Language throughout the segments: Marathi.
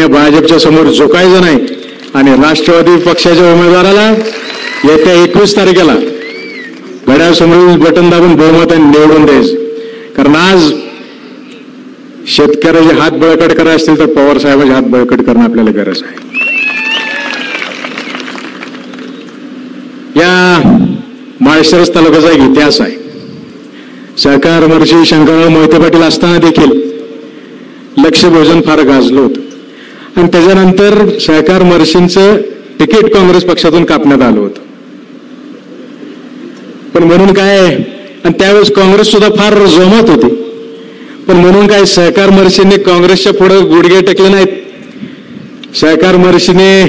या भाजपच्या समोर झुकायचं नाही आणि राष्ट्रवादी पक्षाच्या उमेदवाराला येत्या 21 तारखेला घड्याळासमोरील बटन दाबून बहुमताने निवडून द्यायचं. कारण आज शेतकऱ्याचे हात बळकट करायचे असतील तर पवार साहेबांचे हात बळकट करणं आपल्याला गरज आहे. या माळशिरस तालुक्याचा एक इतिहास आहे. सहकार महर्षी शंकरराव मोहिते पाटील असताना देखील लक्षभोजन फार गाजलं होतं आणि त्याच्यानंतर सहकार महर्षींचं तिकीट काँग्रेस पक्षातून कापण्यात आलं होतं. पण म्हणून काय, आणि त्यावेळेस काँग्रेस सुद्धा फार जोमात होती, पण म्हणून काय सहकार महर्षींनी काँग्रेसच्या पुढे गुडघे टेकले नाहीत. सहकार महर्षीने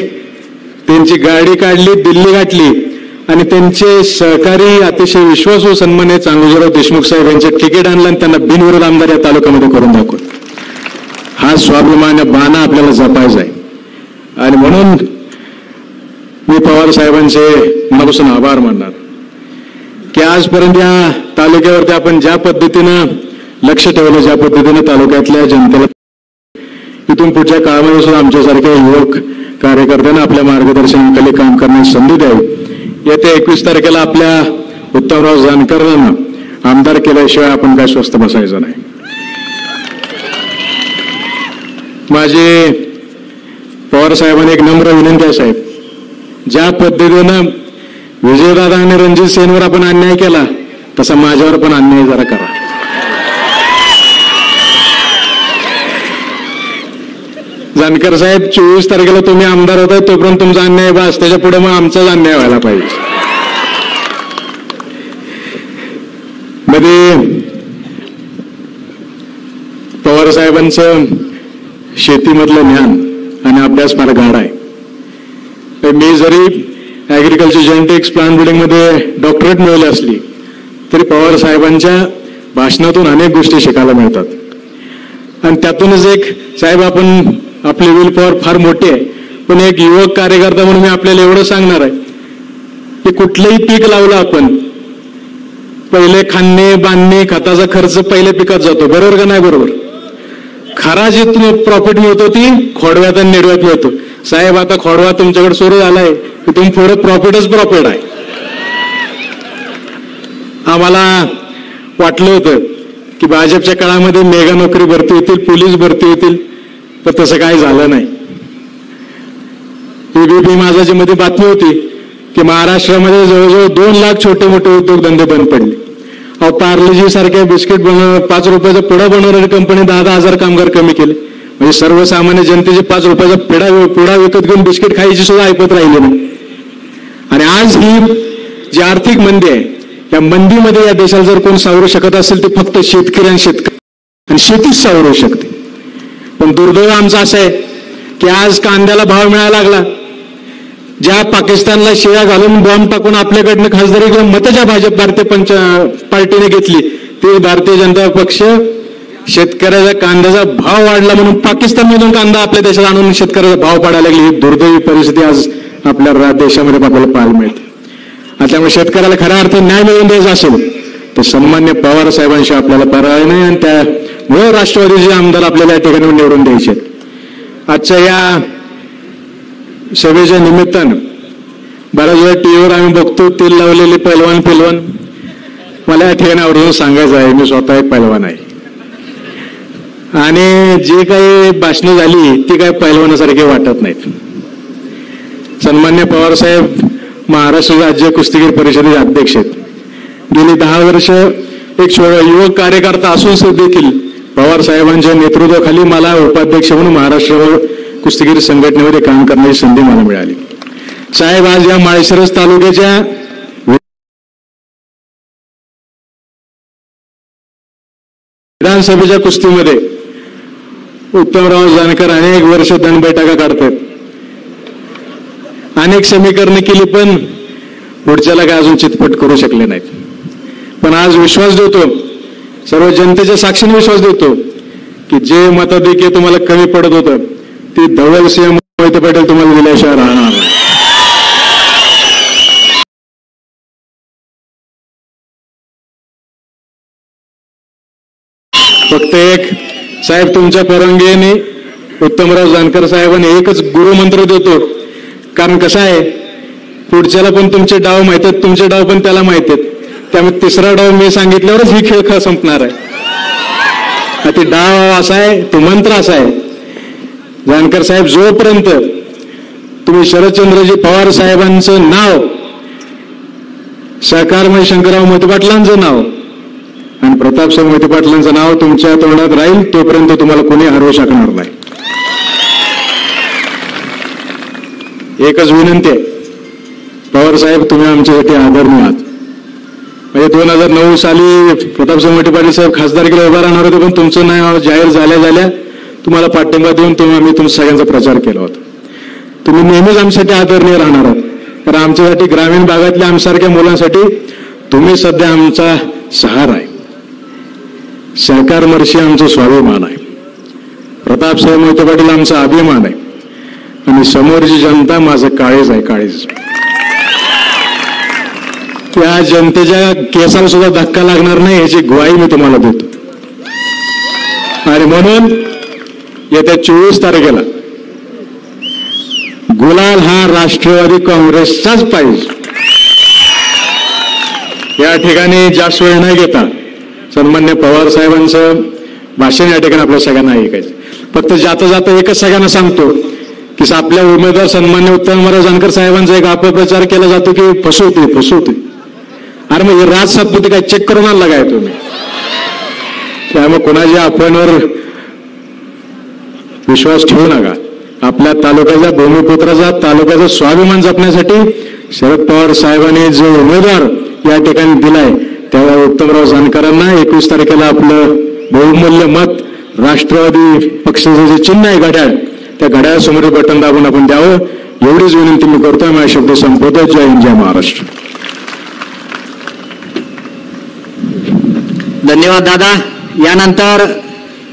त्यांची गाडी काढली, दिल्ली गाठली आणि त्यांचे सहकारी अतिशय विश्वासू सन्मान्य चांगुजराव देशमुख साहेब यांचं तिकीट आणलं आणि त्यांना बिनविरोध आमदार या तालुक्यामध्ये करून दाखवलं. हा स्वाभिमान बाणा आपल्याला जपायचा आहे आणि म्हणून मी पवार साहेबांचे मनापासून आभार मानणार की आजपर्यंत या तालुक्यावरती आपण ज्या पद्धतीनं लक्ष ठेवलं, ज्या पद्धतीनं तालुक्यातल्या जनतेला इथून पुढच्या काळामध्ये सुद्धा आमच्यासारख्या युवक कार्यकर्त्यांना आपल्या मार्गदर्शनाखाली काम करण्याची संधी द्यावी. येत्या 21 तारखेला आपल्या उत्तमराव जानकरांना आमदार केल्याशिवाय आपण काय स्वस्थ बसायचं नाही. माझी पवार साहेबांनी एक नम्र विनंती आहे साहेब, ज्या पद्धतीनं विजयदादा आणि रणजित सेनवर आपण अन्याय केला तसा माझ्यावर पण अन्याय जरा करा. जानकर साहेब 24 तारखेला तुम्ही आमदार होताय तोपर्यंत तुमचा अन्याय बस, त्याच्या पुढे मग आमचाच अन्याय व्हायला पाहिजे. मध्ये पवार साहेबांचं शेतीमधलं ज्ञान आणि अभ्यास फार गाढ आहे. मी जरी ऍग्रिकल्चर जेनेटिक्स प्लांट ब्रीडिंग मध्ये डॉक्टरेट मिळवली असली तरी पवार साहेबांच्या भाषणातून अनेक गोष्टी शिकायला मिळतात आणि त्यातूनच एक साहेब आपण आपली विल पॉवर फार मोठी आहे, पण एक युवक कार्यकर्ता म्हणून मी आपल्याला एवढं सांगणार आहे की कुठलंही पीक लावलं आपण पहिले खाणे बांधणे खताचा खर्च पहिल्या पिकात जातो, बरोबर का नाही? बरोबर. खरा जे प्रॉफिट मिळतो ती खोडव्यात आणि नेडव्यात मिळतो. साहेब आता खोडवा तुमच्याकडे सुरू झालाय की तुम्ही पुढे प्रॉफिटच प्रॉफिट आहे. आम्हाला वाटलं होतं की भाजपच्या काळामध्ये मेगा नोकरी भरती होतील, पोलीस भरती होतील, पण तसं काही झालं नाही. एबीपी माझाच्या मध्ये बातमी होती की महाराष्ट्रामध्ये जवळजवळ 2 लाख छोटे मोठे उद्योगधंदे बंद पडले. अहो पार्लेजी सारख्या बिस्किट 5 रुपयाचा पुडा बनवणारी कंपनी 10,000 कामगार कमी केले. म्हणजे सर्वसामान्य जनतेचे 5 रुपयाचा पुडा विकत घेऊन बिस्किट खायची सुद्धा ऐपत राहिली नाही. आणि आज ही जी आर्थिक मंदी आहे, या मंदीमध्ये या देशाला जर कोण सावरू शकत असेल ते फक्त शेतकरी आणि शेतीच सावरू शकते. पण दुर्दैव आमचं असं आहे की आज कांद्याला भाव मिळायला लागला. ज्या पाकिस्तानला शिळा घालून बॉम्ब टाकून आपल्याकडनं खासदारी घेऊन मतं ज्या भाजप भारतीय पार्टीने घेतली ती भारतीय जनता पक्ष शेतकऱ्याचा कांद्याचा भाव वाढला म्हणून पाकिस्तानमधून कांदा आपल्या देशात आणून शेतकऱ्याचा भाव पाडायला लागली. ही दुर्दैवी परिस्थिती आज आपल्या देशामध्ये आपल्याला पाहायला मिळते. त्यामुळे शेतकऱ्याला खऱ्या अर्थाने न्याय मिळवून द्यायचा असेल तर सन्मान्य पवार साहेबांशी आपल्याला पर्याय नाही आणि त्यामुळे राष्ट्रवादीचे आमदार आपल्याला या ठिकाणी निवडून द्यायचे. आजच्या या सभेच्या निमित्तानं बऱ्याच वेळा टीव्हीवर आम्ही बघतो तेल लावलेले पैलवान. मला या ठिकाणी आवर्जून सांगायचं आहे मी स्वतः एक पैलवान आहे आणि जी काही भाषणं झाली ती काही पैलवानासारखी वाटत नाहीत. सन्मान्य पवार साहेब महाराष्ट्र राज्य कुस्तीगीर परिषदेचे अध्यक्ष आहेत. गेली 10 वर्ष एक युवक कार्यकर्ता असून देखील पवार साहेबांच्या नेतृत्वाखाली मला उपाध्यक्ष म्हणून महाराष्ट्र कुस्तीगीर संघटनेमध्ये काम करण्याची संधी मला मिळाली. साहेब आज या माळशिरस तालुक्याच्या विधानसभेच्या कुस्तीमध्ये उत्तमराव जानकर अनेक वर्ष दंडबैठका काढतात, अनेक समीकरणं केली पण पुढच्याला काय अजून चितपट करू शकले नाहीत. पण आज विश्वास देतो, सर्व जनतेच्या साक्षीने विश्वास देतो की जे मताधिक्य तुम्हाला कमी पडत होतं ती धवलसिंह मोहिते पाटील तुम्हाला दिल्याशिवाय राहणार नाही. फक्त एक साहेब तुमच्या परवानगीने उत्तमराव जानकर साहेबांनी एकच गुरुमंत्र देतो, कारण कसं आहे, पुढच्याला पण तुमचे डाव माहित आहेत, तुमचे डाव पण त्याला माहित आहेत, त्यामुळे तिसरा डाव मी सांगितल्यावरच ही खेळ संपणार आहे. ते डाव असा आहे, तो मंत्र असा आहे, जानकर साहेब, जोपर्यंत तुम्ही शरदचंद्रजी पवार साहेबांचं नाव, सहकारमय शंकरराव मोहिते पाटलांचं नाव आणि प्रतापसिंह मोहिते पाटलांचं नाव तुमच्या तोंडात राहील, तोपर्यंत तुम्हाला कोणी हरवू शकणार नाही. एकच विनंती आहे, पवार साहेब, तुम्ही आमच्यासाठी आदरणीय आहात. म्हणजे 2009 साली प्रतापसिंह मोहिते पाटील साहेब खासदारकीला उभा राहणार होते, पण तुमचं नाव जाहीर झाल्या तुम्हाला पाठिंबा देऊन आम्ही तुमचा सगळ्यांचा प्रचार केला होता. तुम्ही नेहमीच आमच्यासाठी आदरणीय राहणार आहात. तर आमच्यासाठी, ग्रामीण भागातल्या आमच्यासारख्या मुलांसाठी तुम्ही सध्या आमचा सहारा आहे. सहकारमर्षी आमचं स्वाभिमान आहे, प्रतापसिंह मोहिते पाटील आमचा अभिमान आहे, आणि समोरची जनता माझं काळीज आहे, काळीज. त्या जनतेच्या केसाला सुद्धा धक्का लागणार नाही याची ग्वाही मी तुम्हाला देतो. आणि म्हणून येत्या 24 तारखेला गुलाल हा राष्ट्रवादी काँग्रेसचाच पाहिजे. या ठिकाणी जास्त वेळ न घेता सन्मान्य पवार साहेबांचं भाषण या ठिकाणी आपल्या सगळ्यांना ऐकायचं. फक्त जाता जाता एकच सगळ्यांना सांगतो की आपल्या उमेदवार सन्मान्य उत्तमराव जानकर साहेबांचा एक अपप्रचार केला जातो की फसवते. अरे मग हे राज सातपुते काय चेक करून आणला काय तुम्ही? त्यामुळे कोणाच्या अफवांवर विश्वास ठेवू नका. आपल्या तालुक्याच्या भूमिपुत्राचा, तालुक्याचा स्वाभिमान जपण्यासाठी शरद पवार साहेबांनी जो उमेदवार या ठिकाणी दिलाय, त्या उत्तमराव जानकरांना 21 तारखेला आपलं बहुमूल्य मत, राष्ट्रवादी पक्षाचं जे चिन्ह आहे घड्याळ, त्या घड्याळासमोर बटन दाबून आपण द्यावं, एवढीच विनंती मी करतोय. माझे शब्द संपवतो. जय हिंद, जय महाराष्ट्र. धन्यवाद दादा. यानंतर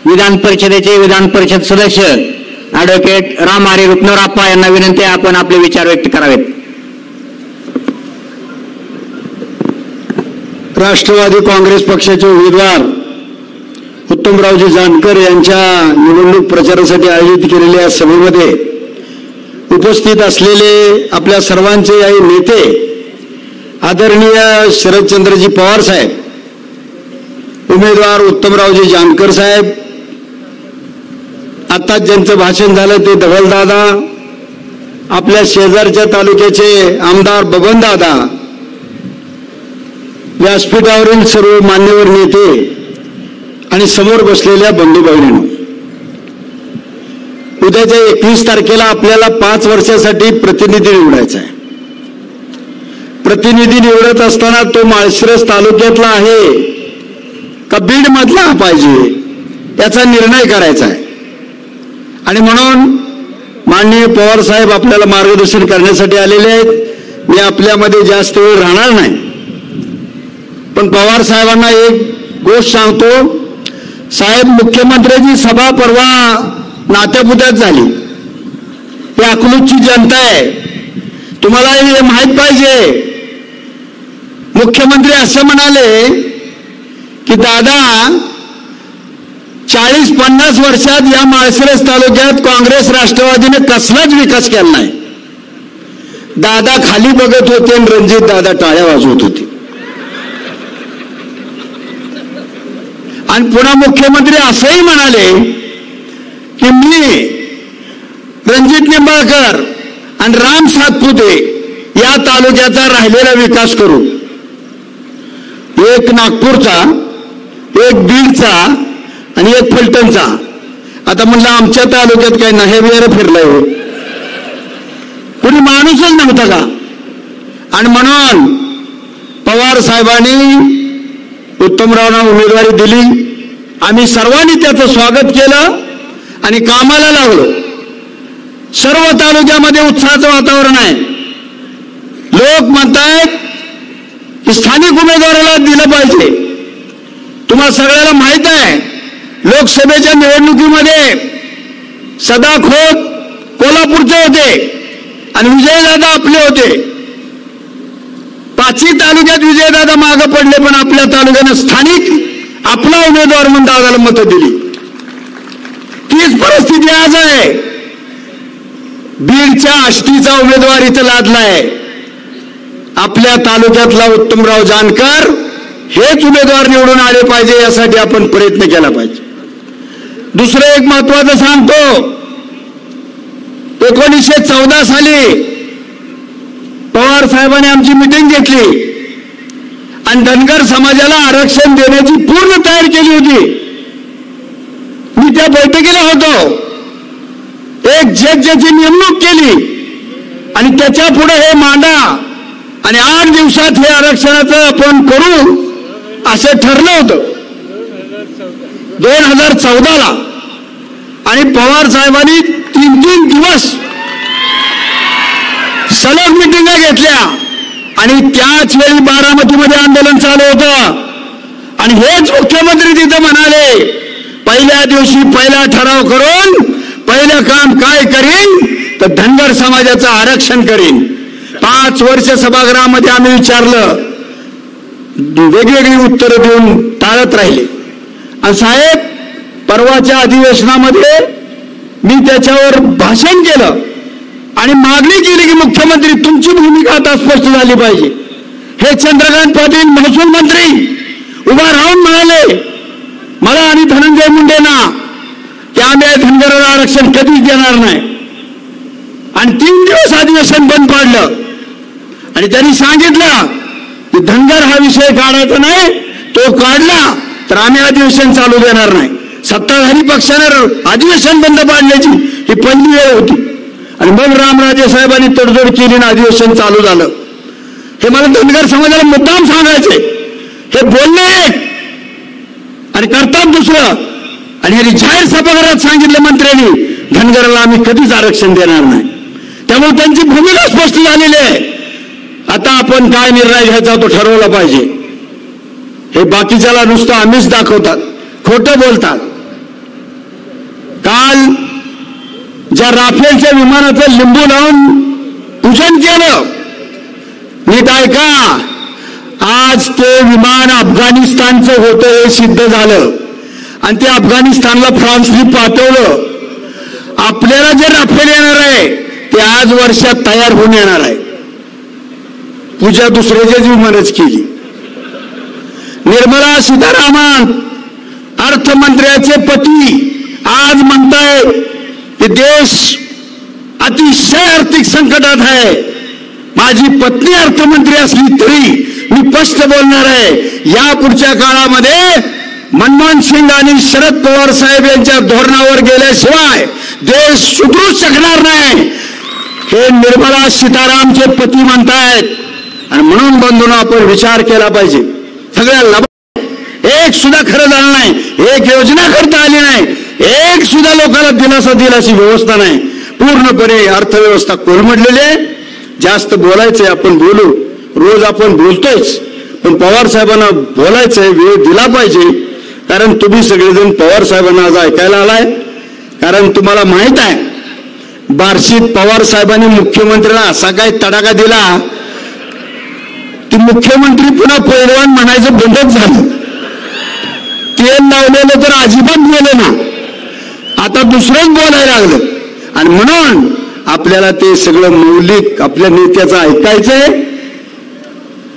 विधान परिषदेचे विधान परिषद सदस्य ॲडव्होकेट राम हरी रुपनवराप्पा यांना विनंती आहे, आपण आपले विचार व्यक्त करावेत. राष्ट्रवादी काँग्रेस पक्षाचे उमेदवार उत्तमरावजी जानकर यांच्या निवडणूक प्रचारासाठी आयोजित केलेल्या या सभेमध्ये उपस्थित असलेले आपल्या सर्वांचे आई नेते आदरणीय शरदचंद्रजी पवार साहेब, उमेदवार उत्तमरावजी जानकर साहेब, आता ज्यांचं भाषण झालं ते धवलदादा, आपल्या शेजारच्या तालुक्याचे आमदार बबनदादा, व्यासपीठावरील सर्व मान्यवर नेते आणि समोर बसलेल्या बंधू भगिनींनो, उद्याच्या 21 तारखेला आपल्याला 5 वर्षासाठी प्रतिनिधी निवडायचा आहे. प्रतिनिधी निवडत असताना तो माळशिरस तालुक्यातला आहे का बीड मधला पाहिजे त्याचा निर्णय करायचा आहे. आणि म्हणून माननीय पवार साहेब आपल्याला मार्गदर्शन करण्यासाठी आलेले आहेत. मी आपल्यामध्ये जास्त वेळ राहणार नाही, पण पवार साहेबांना एक गोष्ट सांगतो. साहेब, मुख्यमंत्र्यांची सभा परवा नात्यापुत्यात झाली. ही अकलूजची जनता आहे, तुम्हाला हे माहित पाहिजे. मुख्यमंत्री असं म्हणाले की दादा, 40-50 वर्षात या माळशिरस तालुक्यात काँग्रेस राष्ट्रवादीने कसलाच विकास केला नाही. दादा खाली बघत होते आणि रणजित दादा टाळ्या वाजवत होते. आणि पुन्हा मुख्यमंत्री असंही म्हणाले की मी रणजित निंबाळकर आणि राम सातपुते या तालुक्याचा राहिलेला विकास करू. एक नागपूरचा, एक बीडचा आणि एक फलटणचा. आता म्हणलं आमच्या तालुक्यात काय नाही बिहार फिरलाय हो, कुणी माणूसच नव्हता का? आणि म्हणून पवार साहेबांनी उत्तमरावना उमेदवारी दिली. आम्ही सर्वांनी त्याचं स्वागत केलं आणि कामाला लागलो. सर्व तालुक्यामध्ये उत्साहाचं वातावरण आहे. लोक म्हणतायत की स्थानिक उमेदवाराला दिलं पाहिजे. तुम्हाला सगळ्याला माहित आहे, लोकसभेच्या निवडणुकीमध्ये सदाखोत कोल्हापूरचे होते आणि विजयदादा आपले होते. 5ही तालुक्यात विजयदादा मागे पडले, पण आपल्या तालुक्यानं स्थानिक आपला उमेदवार म्हणून दादाला मतं दिली. 30 परिस्थिती आज आहे. बीडच्या आष्टीचा उमेदवार इथं लादलाय. आपल्या तालुक्यातला उत्तमराव जानकर हेच उमेदवार निवडून आले पाहिजे, यासाठी आपण प्रयत्न केला पाहिजे. दुसरं एक महत्वाचं सांगतो, 1914 साली पवार साहेबांनी आमची मिटिंग घेतली आणि धनगर समाजाला आरक्षण देण्याची पूर्ण तयारी केली होती. मी त्या बैठकीला होतो. एक जजची नेमणूक केली आणि त्याच्या पुढे हे मांडा आणि 8 दिवसात हे आरक्षणाचं आपण करू असं ठरलं होतं 2014ला. आणि पवार साहेबांनी 3 दिवस सलग मिटिंगा घेतल्या आणि त्याच वेळी बारामतीमध्ये आंदोलन चालू होतं. आणि हेच मुख्यमंत्री तिथं म्हणाले, पहिल्या दिवशी पहिला ठराव करून पहिलं काम काय करीन तर धनगर समाजाचं आरक्षण करीन. 5 वर्ष सभागृहामध्ये आम्ही विचारलं, वेगवेगळी उत्तरं देऊन टाळत राहिले. आणि साहेब, परवाच्या अधिवेशनामध्ये मी त्याच्यावर भाषण केलं आणि मागणी केली की मुख्यमंत्री तुमची भूमिका आता स्पष्ट झाली पाहिजे. हे चंद्रकांत पाटील महसूल मंत्री उभा राहून म्हणाले मला आणि धनंजय मुंडेंना की आम्ही धनगराला आरक्षण कधीच देणार नाही. आणि 3 दिवस अधिवेशन बंद पाडलं आणि त्यांनी सांगितलं की धनगर हा विषय काढायचा नाही, तो काढला तर आम्ही अधिवेशन चालू देणार नाही. सत्ताधारी पक्षानं अधिवेशन बंद पाडण्याची ही पहिली वेळ होती. आणि मग रामराजे साहेबांनी तडजोड केली आणि अधिवेशन चालू झालं. हे मला धनगर समाजाला मुद्दाम सांगायचे. हे बोलणे आणि करतात दुसरं. आणि हे जाहीर सभागृहात सांगितलं मंत्र्यांनी धनगराला आम्ही कधीच आरक्षण देणार नाही. त्यामुळे त्यांची भूमिका स्पष्ट झालेली आहे. आता आपण काय निर्णय घ्यायचा तो ठरवला पाहिजे. हे बाकीच्याला नुसतं आम्हीच दाखवतात, खोटं बोलतात. काल ज्या राफेलच्या विमानाचं लिंबू लावून पूजन केलं, नीट ऐका, आज ते विमान अफगाणिस्तानचं होतं हे सिद्ध झालं आणि ते अफगाणिस्तानला फ्रान्सने पाठवलं. आपल्याला जे राफेल येणार आहे ते आज वर्षात तयार होऊन येणार आहे. पूजा दुसऱ्याच्याच विमानच केली. निर्मला सीतारामन अर्थमंत्र्याचे पती आज म्हणताय की देश अतिशय आर्थिक संकटात आहे. माझी पत्नी अर्थमंत्री असली तरी मी स्पष्ट बोलणार आहे, या पुढच्या काळामध्ये मनमोहन सिंग आणि शरद पवार साहेब यांच्या धोरणावर गेल्याशिवाय देश सुधरू शकणार नाही, हे निर्मला सीतारामचे पती म्हणतायत. आणि म्हणून बंधूंनो, आपण विचार केला पाहिजे. सगळ्या एक सुद्धा खरं झालं नाही, एक योजना करता आली नाही, एक सुद्धा लोकांना दिलासा दिलाशी व्यवस्था नाही. पूर्णपणे अर्थव्यवस्था कोलमडलेली आहे. जास्त बोलायचंय, आपण बोलू, रोज आपण बोलतोच, पण पवार साहेबांना बोलायचंय, वेळ दिला पाहिजे. कारण तुम्ही सगळेजण पवार साहेबांना आज ऐकायला आलाय. कारण तुम्हाला माहित आहे, बार्शीत पवार साहेबांनी मुख्यमंत्र्याला असा काय तडाखा दिला की मुख्यमंत्री पुन्हा पैलवान म्हणायचं बंदच झालं. तेल लावलेलं तर अजिबात गेलं ना, आता दुसरंच बोलायला लागलं. आणि म्हणून आपल्याला ते सगळं मौलिक आपल्या नेत्याचं ऐकायचंय,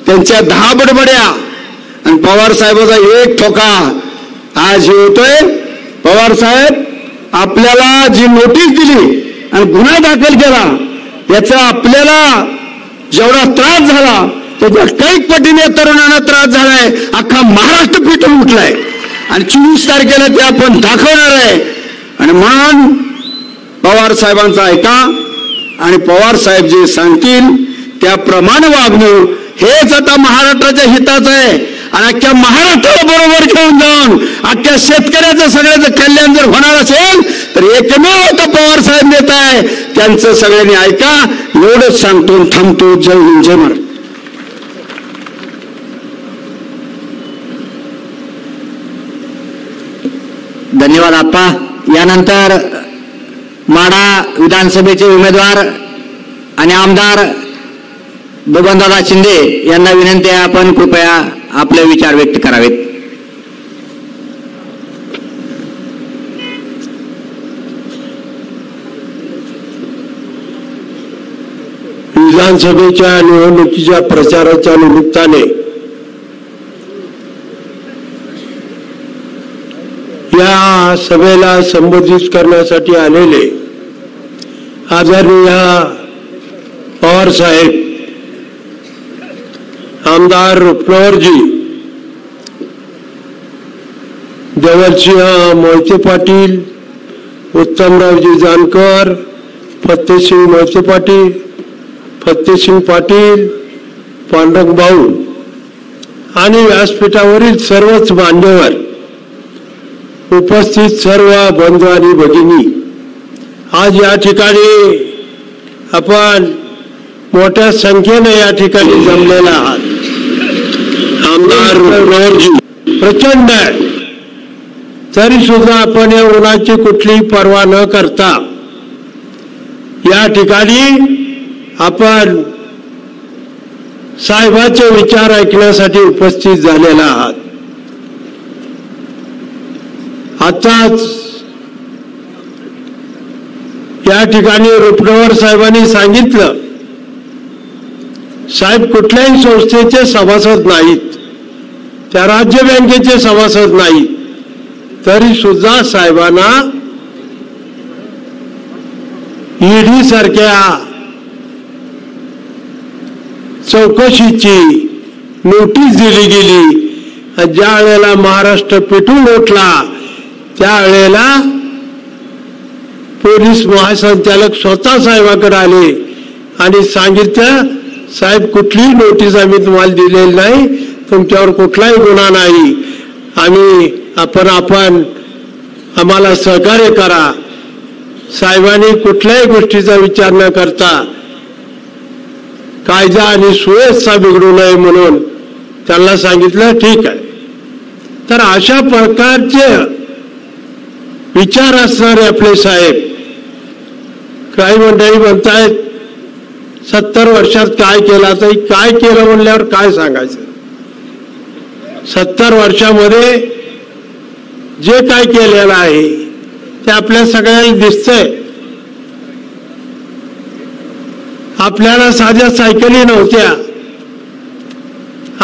त्यांच्या 10 बडबड्या आणि पवार साहेबाचा एक ठोका आज होतोय. पवार साहेब, आपल्याला जी नोटीस दिली आणि गुन्हा दाखल केला याचा आपल्याला जेवढा त्रास झाला त्याच्या कैक पटीने तरुणांना त्रास झालाय. अख्खा महाराष्ट्र पिटून उठलाय आणि 24 तारखेला ते आपण दाखवणार आहे. आणि म्हणून पवार साहेबांचा ऐका आणि पवार साहेब जे सांगतील त्याप्रमाणे वागणं हेच आता महाराष्ट्राच्या हिताचं आहे. आणि अख्ख्या महाराष्ट्राला बरोबर घेऊन जाऊन अख्ख्या शेतकऱ्याचं सगळ्याचं कल्याण जर होणार असेल तर एकमेव आता पवार साहेब नेता आहे, त्यांचं सगळ्यांनी ऐका. एवढंच सांगतो, थांबतो. जय हिंद, जय महाराष्ट्र. धन्यवाद आप्पा. यानंतर माढा विधानसभेचे उमेदवार आणि आमदार बबनदादा शिंदे यांना विनंती आहे, आपण कृपया आपले विचार व्यक्त करावेत. विधानसभेच्या निवडणुकीच्या प्रचाराच्या निमित्ताने या सभेला संबोधित करण्यासाठी आलेले आदरणीय पवार साहेब, आमदार रुपनवरजी, देवरसिंह मोहिते पाटील, उत्तमरावजी जानकर, फतेसिंग मोहिते पाटील, फतेसिंग पाटील, पांडुरंग भाऊ आणि व्यासपीठावरील सर्वच मान्यवर, उपस्थित सर्व बंधू आणि भगिनी, आज या ठिकाणी आपण मोठ्या संख्येने या ठिकाणी जमलेला आहात. आमदार रुपनवरजी प्रचंड आहे, तरी सुद्धा आपण या उन्हाची कुठलीही पर्वा न करता या ठिकाणी आपण साहेबांचे विचार ऐकण्यासाठी उपस्थित झालेला आहात. आताच या ठिकाणी रुपनवर साहेबांनी सांगितलं, साहेब कुठल्याही संस्थेचे सभासद नाहीत, त्या राज्य बँकेचे सभासद नाहीत, तरी सुद्धा साहेबांना ईडी सारख्या चौकशीची नोटीस दिली गेली. ज्या वेळेला महाराष्ट्र पेटून उठला त्यावेळेला पोलीस महासंचालक स्वतः साहेबांकडे आले आणि सांगितलं, साहेब कुठलीही नोटीस आम्ही तुम्हाला दिलेली नाही, तुमच्यावर कुठलाही गुन्हा नाही, आपण आम्हाला सहकार्य करा. साहेबांनी कुठल्याही गोष्टीचा विचार न करता कायदा आणि सुव्यवस्था बिघडू नये म्हणून त्यांना सांगितलं, ठीक आहे. तर अशा प्रकारचे विचार असणारे आपले साहेब, काही मंडळी म्हणतायत 70 वर्षात काय केलं, तर काय केलं म्हणल्यावर काय सांगायचं. 70 वर्षामध्ये जे काय केलेलं आहे ते आपल्या सगळ्यांना दिसतंय. आपल्याला साध्या सायकली नव्हत्या,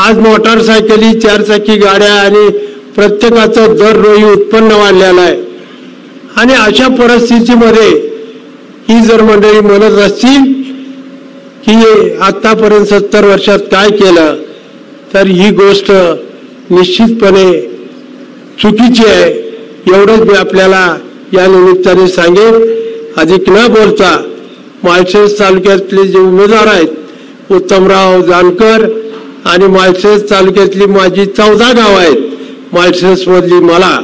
आज मोटारसायकली, 4 चाकी गाड्या आणि प्रत्येकाचं दररोज उत्पन्न वाढलेलं आहे. आणि अशा परिस्थितीमध्ये ही जर मंडळी म्हणत असतील की आतापर्यंत 70 वर्षात काय केलं, तर ही गोष्ट निश्चितपणे चुकीची आहे. एवढंच मी आपल्याला या निमित्ताने सांगेन. अधिक न बोलता माळशिरस तालुक्यातले जे उमेदवार आहेत, उत्तमराव, जानकर आणि माळशिरस तालुक्यातली माझी 14 गावं आहेत. माळशिरस मधली मला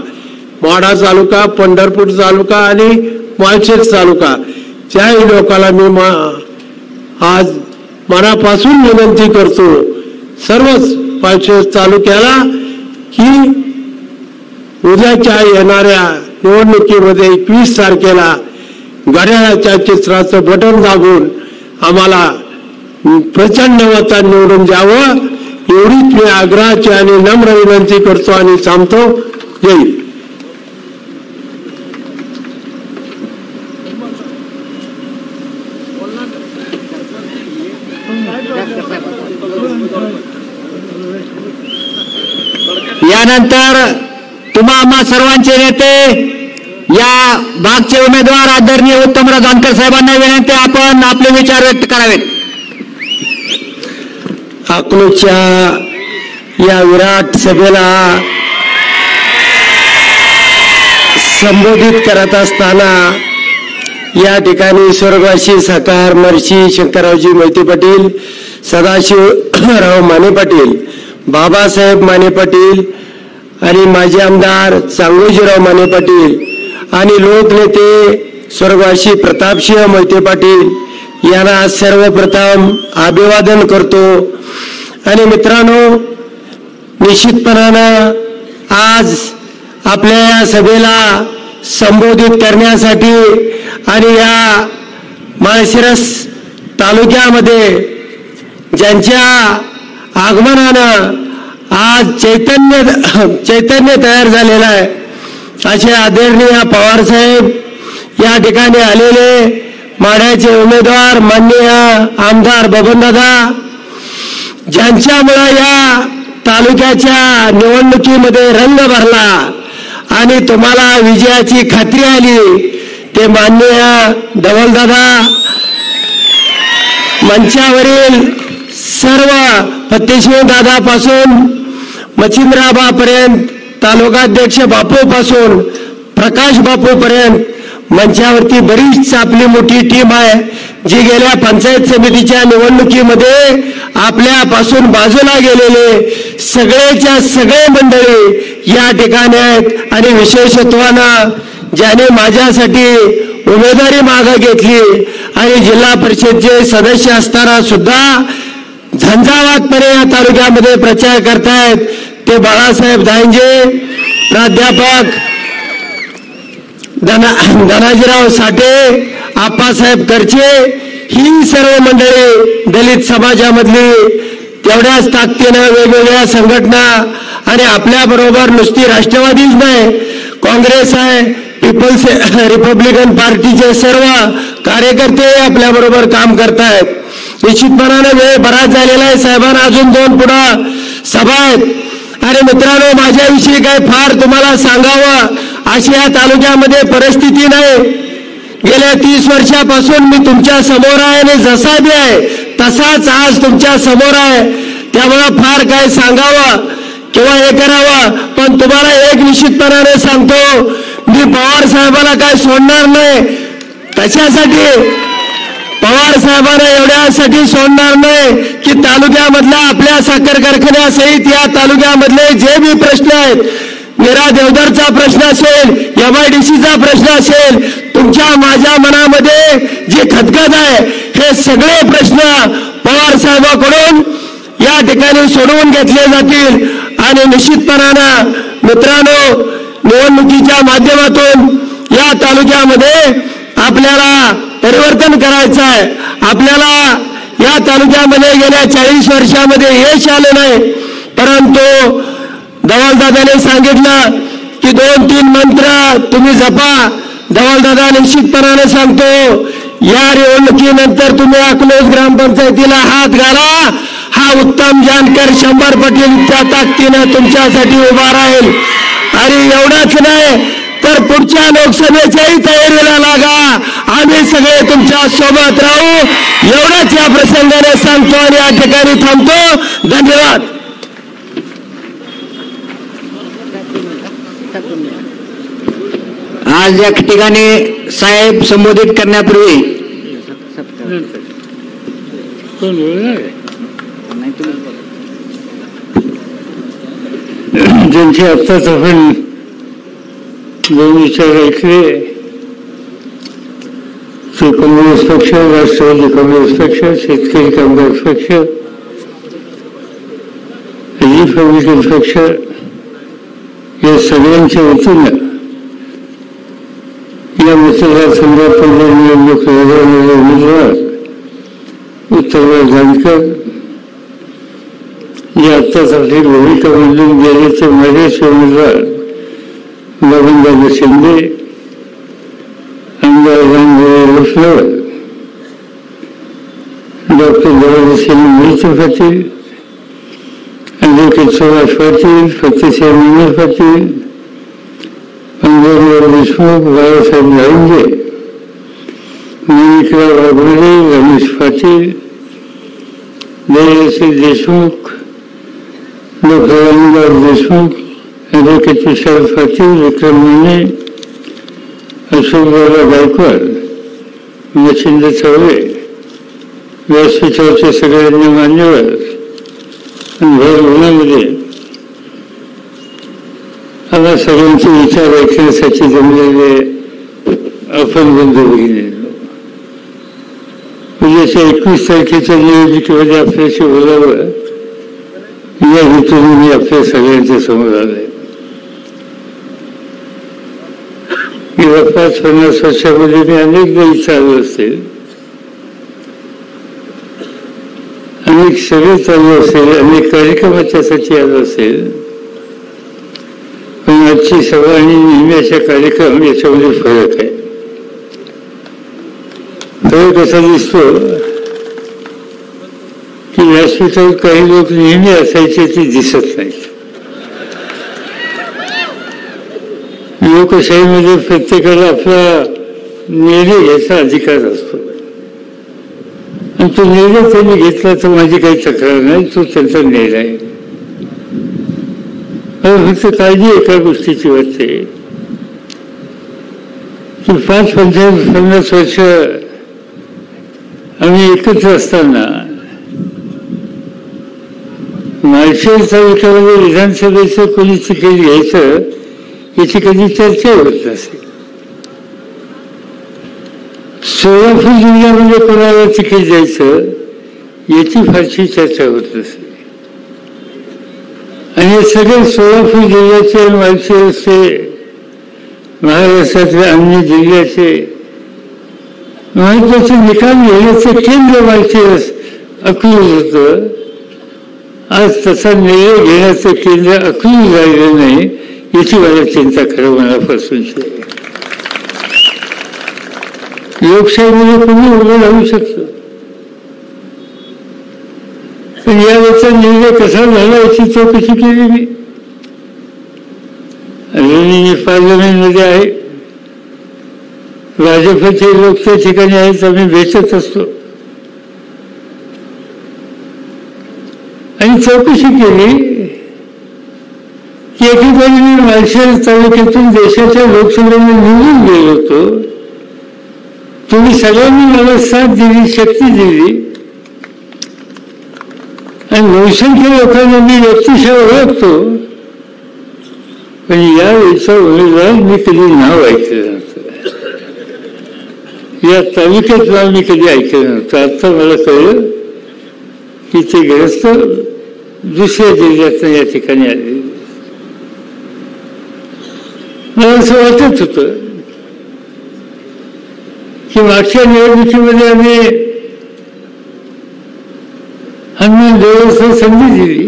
माढा तालुका, पंढरपूर तालुका आणि माळशिरस तालुका, त्याही लोकांना मी आज मनापासून विनंती करतो, सर्वच माळशिरस तालुक्याला, की उद्याच्या येणाऱ्या निवडणुकीमध्ये 21 तारखेला घड्याळाच्या चित्राचं बटन दाबून आम्हाला प्रचंड मतांनी निवडून द्यावं, एवढीच मी आग्रहाची आणि नम्र विनंती करतो आणि थांबतो. जय हिंद. यानंतर तुम्हा आम्हा सर्वांचे नेते, या भागचे उमेदवार आदरणीय उत्तमराव जानकर साहेबांना विनंती, आपण आपले विचार व्यक्त करावेत. अकलूजच्या या विराट सभेला संबोधित करत असताना या ठिकाणी स्वर्गवासी साकार महर्षी शंकररावजी मोहिते पाटील, सदाशिवराव माने पाटील, बाबासाहेब माने पाटील आणि माजी आमदार चांगोजीराव माने पाटील आणि लोकनेते स्वर्गवासी प्रतापसिंह मोहिते पाटील यांना सर्वप्रथम अभिवादन करतो. आणि मित्रांनो, निश्चितपणानं आज आपल्या या सभेला संबोधित करण्यासाठी आणि या माळशिरस तालुक्यामध्ये ज्यांच्या आगमनानं आज चैतन्य तयार झालेला आहे, असे आदरणीय पवार साहेब या ठिकाणी आलेले, माढ्याचे उमेदवार माननीय आमदार बबनदादा, ज्यांच्यामुळे या तालुक्याच्या निवडणुकीमध्ये रंग भरला आणि तुम्हाला विजयाची खात्री आली, ते माननीय धवलदादा, मंचावरील सर्व फत्तेशिव दादापासून मच्छिंद्राबापर्यंत, तालुकाध्यक्ष बापूपासून प्रकाश बापूपर्यंत मंचावरती बरीच आपली मोठी टीम आहे, जी गेल्या पंचायत समितीच्या निवडणुकीमध्ये आपल्यापासून बाजूला गेलेले सगळेच्या सगळे मंडळी या ठिकाणी आहेत. आणि विशेषत्वानं ज्याने माझ्यासाठी उमेदवारी मागं घेतली आणि जिल्हा परिषदचे सदस्य असताना सुद्धा झंझावातपणे या तालुक्यामध्ये प्रचार करतायत, ते बाळासाहेब दांजे, प्राध्यापक धनाजीराव साठे, आप्पासाहेब करचे, ही सर्व मंडळी दलित समाजामधली तेवढ्याच ताकदीनं वेगवेगळ्या संघटना आणि आपल्याबरोबर नुसती राष्ट्रवादीच नाही, काँग्रेस आहे, पीपल्स रिपब्लिकन पार्टीचे सर्व कार्यकर्ते आपल्याबरोबर काम करतायत. निश्चितपणाने वेळ बराच झालेला आहे, साहेबांना अजून 2 पुढं सभा आहेत. आणि मित्रांनो, माझ्याविषयी काय फार तुम्हाला सांगावं अशी या तालुक्यामध्ये परिस्थिती नाही. गेल्या 30 वर्षापासून मी तुमच्या समोर आहे आणि जसा बी आहे तसाच आज तुमच्या समोर आहे. त्यामुळं फार काय सांगावं किंवा हे करावं, पण तुम्हाला एक निश्चितपणाने सांगतो, मी पवार साहेबाला काय सोडणार नाही. त्याच्यासाठी पवार साहेबांना एवढ्यासाठी सोडणार नाही की तालुक्यामधल्या आपल्या साखर कारखान्यासहित या तालुक्यामधले जे बी प्रश्न आहेत, निरा देवधरचा प्रश्न असेल, MIDCचा प्रश्न असेल, तुमच्या माझ्या मनामध्ये जे खदखद आहे, हे सगळे प्रश्न पवार साहेबांकडून या ठिकाणी सोडवून घेतले जातील. आणि निश्चितपणानं मित्रांनो, निवडणुकीच्या माध्यमातून या तालुक्यामध्ये आपल्याला परिवर्तन करायचं आहे. आपल्याला या तालुक्यामध्ये गेल्या 40 वर्षामध्ये यश आलं नाही, परंतु धवलदादाने सांगितलं की 2-3 मंत्र तुम्ही जपा. धवलदादा निश्चितपणाने सांगतो, या निवडणुकीनंतर तुम्ही अकलूज ग्रामपंचायतीला हात घाला, हा उत्तम जानकर 100 पटीच्या ताकदीनं तुमच्यासाठी उभा राहील. आणि एवढंच नाही तर पुढच्या लोकसभेच्याही तयारीला लागा, आम्ही सगळे तुमच्या सोबत राहू. एवढंच या प्रसंगाने सांगतो आणि या ठिकाणी थांबतो. धन्यवाद. आज या ठिकाणी साहेब संबोधित करण्यापूर्वी ज्यांची आत्ताच आपण 2 विचार ऐकले, ते काँग्रेस पक्ष, राष्ट्रवादी काँग्रेस पक्ष, शेतकरी कामगार पक्ष, रिपब्लिकन पक्ष, या सगळ्यांच्या वतीनं या मतदारसंघात निवडणूक लढवणारे उमेदवार उत्तमराव जानकर, जे आत्ताच आपली भूमिका बदलून गेले, ते माझेच उमेदवार बबनदादा शिंदे, आमदार Ramrao, doctor Devendra Mohite Patil, advocate Subhash Patil, Fattesinh Patil, Anjanrao Deshmukh, Balasaheb Lanje, Manikrao Waghore, Ramesh Patil, Devshree Deshmukh, doctor Ramdas Deshmukh, advocate Sharad Patil, Vikram Mane, Ashokdada Gaikwad, Machhindra Chaure, व्यासपीठावरचे सगळ्यांनी मान्यवर, भर उन्हामध्ये आम्हा सगळ्यांचे विचार ऐकण्यासाठी जमलेले आपण बंधू भगिनी, उद्याच्या 21 तारखेच्या निवडणुकीमध्ये आपल्याशी बोलावं या हेतूने मी आपल्या सगळ्यांच्या समोर आले. गेल्या 50-50 वर्षामध्ये मी अनेकदा इथं आलो असेल, अनेक सभेत चालू असेल, अनेक कार्यक्रमाच्यासाठी आलो असेल, पण आजची सभा आणि नेहमीच्या कार्यक्रम याच्यामध्ये फरक आहे. तो कसा दिसतो की व्यासपीठावर काही लोक नेहमी असायचे ते दिसत नाहीत. लोकशाहीमध्ये प्रत्येकाला आपला निर्णय घ्यायचा अधिकार असतो आणि तो निर्णय त्यांनी घेतला तर माझी काही तक्रार नाही, तो त्यांचा निर्णय आहे. फक्त काळजी एका गोष्टीची वाटते की 50 वर्ष आम्ही एकत्र असताना माळशिरस तालुक्यामध्ये विधानसभेचं कोणी तिकीट घ्यायचं याची कधी चर्चा होत नसे. सोलापूर जिल्ह्यामध्ये कोणाला तिकीट द्यायचं याची फारशी चर्चा होत नसे. आणि सगळे सोलापूर जिल्ह्याचे माळशिरसचे महाराष्ट्रातल्या अन्य जिल्ह्याचे महत्वाचे निकाल घेण्याचं केंद्र माळशिरस अकलूज होतं. आज तसा निर्णय घेण्याचं केंद्र अकलूज राहिलं नाही याची मला चिंता खरं मनापासूनची आहे. लोकशाहीमध्ये कोणी उभं राहू शकतं पण यावेळेचा निर्णय कसा झाला याची चौकशी केली मी. मी पार्लमेंटमध्ये आहे, भाजपचे लोक त्या ठिकाणी आहेत, आम्ही भेटत असतो आणि चौकशी केली की एकीकडे मी माळशिरस तालुक्यातून देशाच्या लोकसभेने निवडून गेलो होतो. तुम्ही सगळ्यांनी मला साथ दिली, शक्ती दिली आणि बहुसंख्य लोकांना मी व्यक्तिशः ओळखतो. पण यावेळीचा उमेदवार मी कधी नाव ऐकलं नव्हतं, या तालुक्यात नाव मी कधी ऐकलं नव्हतं. आता मला कळलं की ते ग्रस्त दुसऱ्या जिल्ह्यातनं या ठिकाणी आले. मला असं वाटत होतं की मागच्या निवडणुकीमध्ये आम्ही हनुमान देवाला संधी दिली,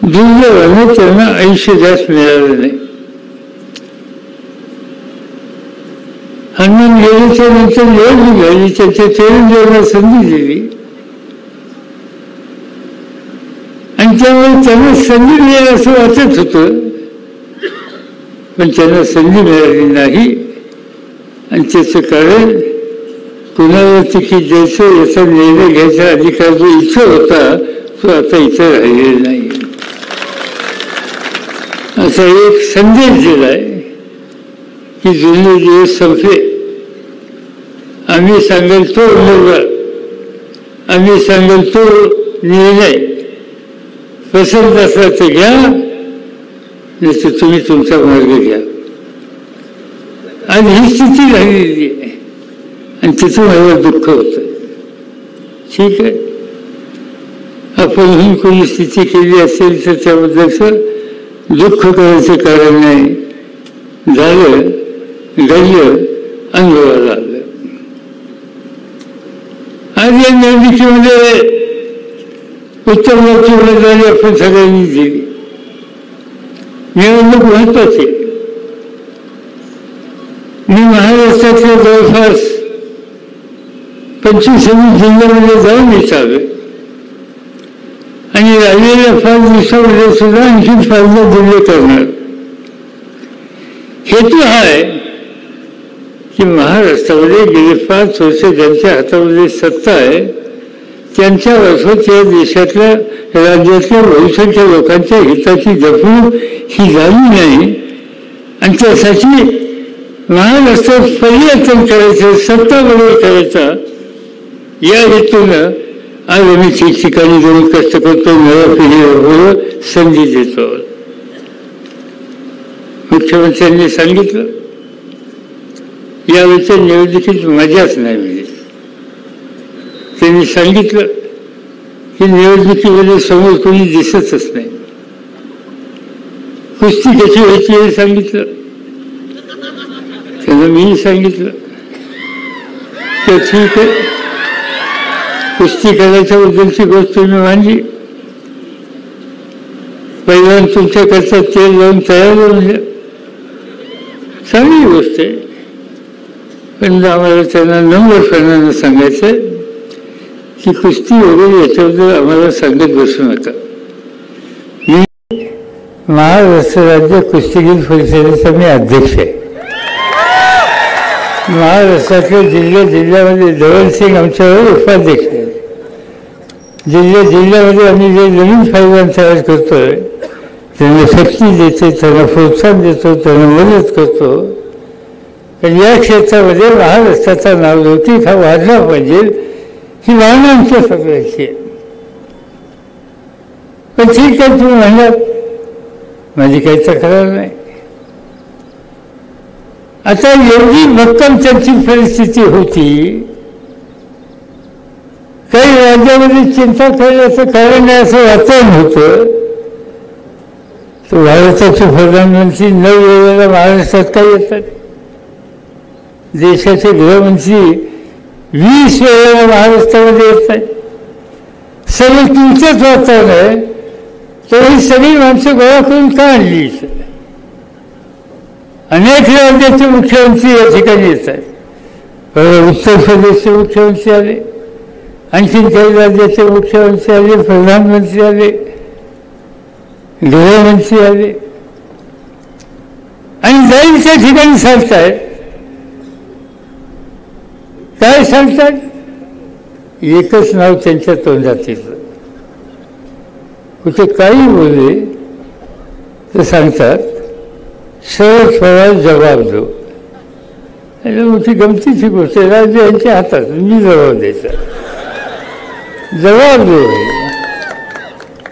दुर्दैवाने त्यांना आयुष्य जास्त मिळालं नाही. हनुमान गेल्याच्या नंतर निवडणूक झाली, त्यांच्या चिरंजीवांना संधी दिली आणि त्यामुळे त्यांना संधी मिळेल असं वाटत होतं पण त्यांना संधी मिळाली नाही. आणि त्याचं कारण कुणाला तिकीट द्यायचं याचा निर्णय घ्यायचा अधिकार जो इथं होता तो आता इथं राहिलेला नाही. असा एक संदेश दिलाय की जुने दिवस संपले. आम्ही सांगेल तो उमेदवार, आम्ही सांगेल तो निर्णय पसंत असला तर घ्या, नाही तर तुम्ही तुमचा मार्ग घ्या. आणि ही स्थिती झालेली आहे आणि तिथं मला दुःख होतं. ठीक आहे, आपण कोणी स्थिती केली असेल तर त्याबद्दलचं दुःख करायचं कारण नाही. झालं, घडलं, अनुभवाला आलं. आज या निवडणुकीमध्ये उत्तमरावची उमेदवारी आपण सगळ्यांनी दिली. निवडणूक महत्वाची. मी महाराष्ट्रातल्या जवळपास 25-26 जिल्ह्यामध्ये जाऊन विचारले आणि राहिलेल्या 5 दिवसामध्ये सुद्धा आणखी 5 जिल्हे करणार. हेतू हा आहे की महाराष्ट्रामध्ये गेले 5 वर्ष ज्यांच्या हातामध्ये सत्ता आहे त्यांच्यामार्फत या देशातल्या राज्यातल्या बहुसंख्य लोकांच्या हिताची जपणूक ही झाली नाही आणि त्यासाठी महाराष्ट्रात परिवर्तन करायचं, सत्ता बरोबर करायचा या हेतूनं आज आम्ही ठिकठिकाणी जाऊन कष्ट करतो, नव्या पिढीबरोबर संधी देतो. मुख्यमंत्र्यांनी सांगितलं यावेळेच्या निवडणुकीत मजाच नाही मिळेल. त्यांनी सांगितलं की निवडणुकीमध्ये समोर कोणी दिसतच नाही. कुस्ती कशी व्हायची हे सांगितलं. त्यांना मी सांगितलं की ठीक आहे, कुस्ती करायच्या बद्दलची गोष्ट मी मांडली. पहिल्यांदा तुमच्याकडचा तेल लावून तयार होऊन द्या, चांगली गोष्ट आहे. पण आम्हाला त्यांना नम्रपणानं सांगायचं की कुस्ती वगैरे याच्याबद्दल आम्हाला सांगत बसू नका. मी महाराष्ट्र राज्य कुस्तीगीर परिषदेचा मी अध्यक्ष आहे. महाराष्ट्रातल्या जिल्ह्यामध्ये धवलसिंग आमच्यावर उपाध्यक्ष आहे. जिल्ह्यामध्ये आम्ही जे नवीन पैलवान तयार करतोय त्यांना शक्ती देतो, त्यांना प्रोत्साहन देतो, त्यांना मदत करतो. पण या क्षेत्रामध्ये महाराष्ट्राचा नावलौकिक हा वाढला पाहिजे ही भावना आमच्या सगळ्याची आहे. पण ठीक आहे, तुम्ही म्हणला माझी काही तक्रार नाही. आता एवढी भक्कम त्यांची परिस्थिती होती, काही राज्यामध्ये चिंता करण्याचं कारण नाही असं वातावरण होतं. तर भारताचे प्रधानमंत्री 9 वेळेला महाराष्ट्रात काय येतात, देशाचे गृहमंत्री 20 वेळेला महाराष्ट्रामध्ये येतात. सगळं तुमचंच वातावरण आहे, तर ही सगळी माणसं गोळा करून का आणली? अनेक राज्याचे मुख्यमंत्री या ठिकाणी येतात. उत्तर प्रदेशचे मुख्यमंत्री आले, आणखीन काही राज्याचे मुख्यमंत्री आले, प्रधानमंत्री आले, गृहमंत्री आले आणि जाईल त्या ठिकाणी सांगतायत. काय सांगतात? एकच नाव त्यांच्या तोंडात येतं. कुठे काही बोलले तर सांगतात शरद पवार जबाब दो. मोठी गमतीची गोष्ट आहे. राज्य यांच्या हातात, मी जबाब द्यायचा, जबाब दो.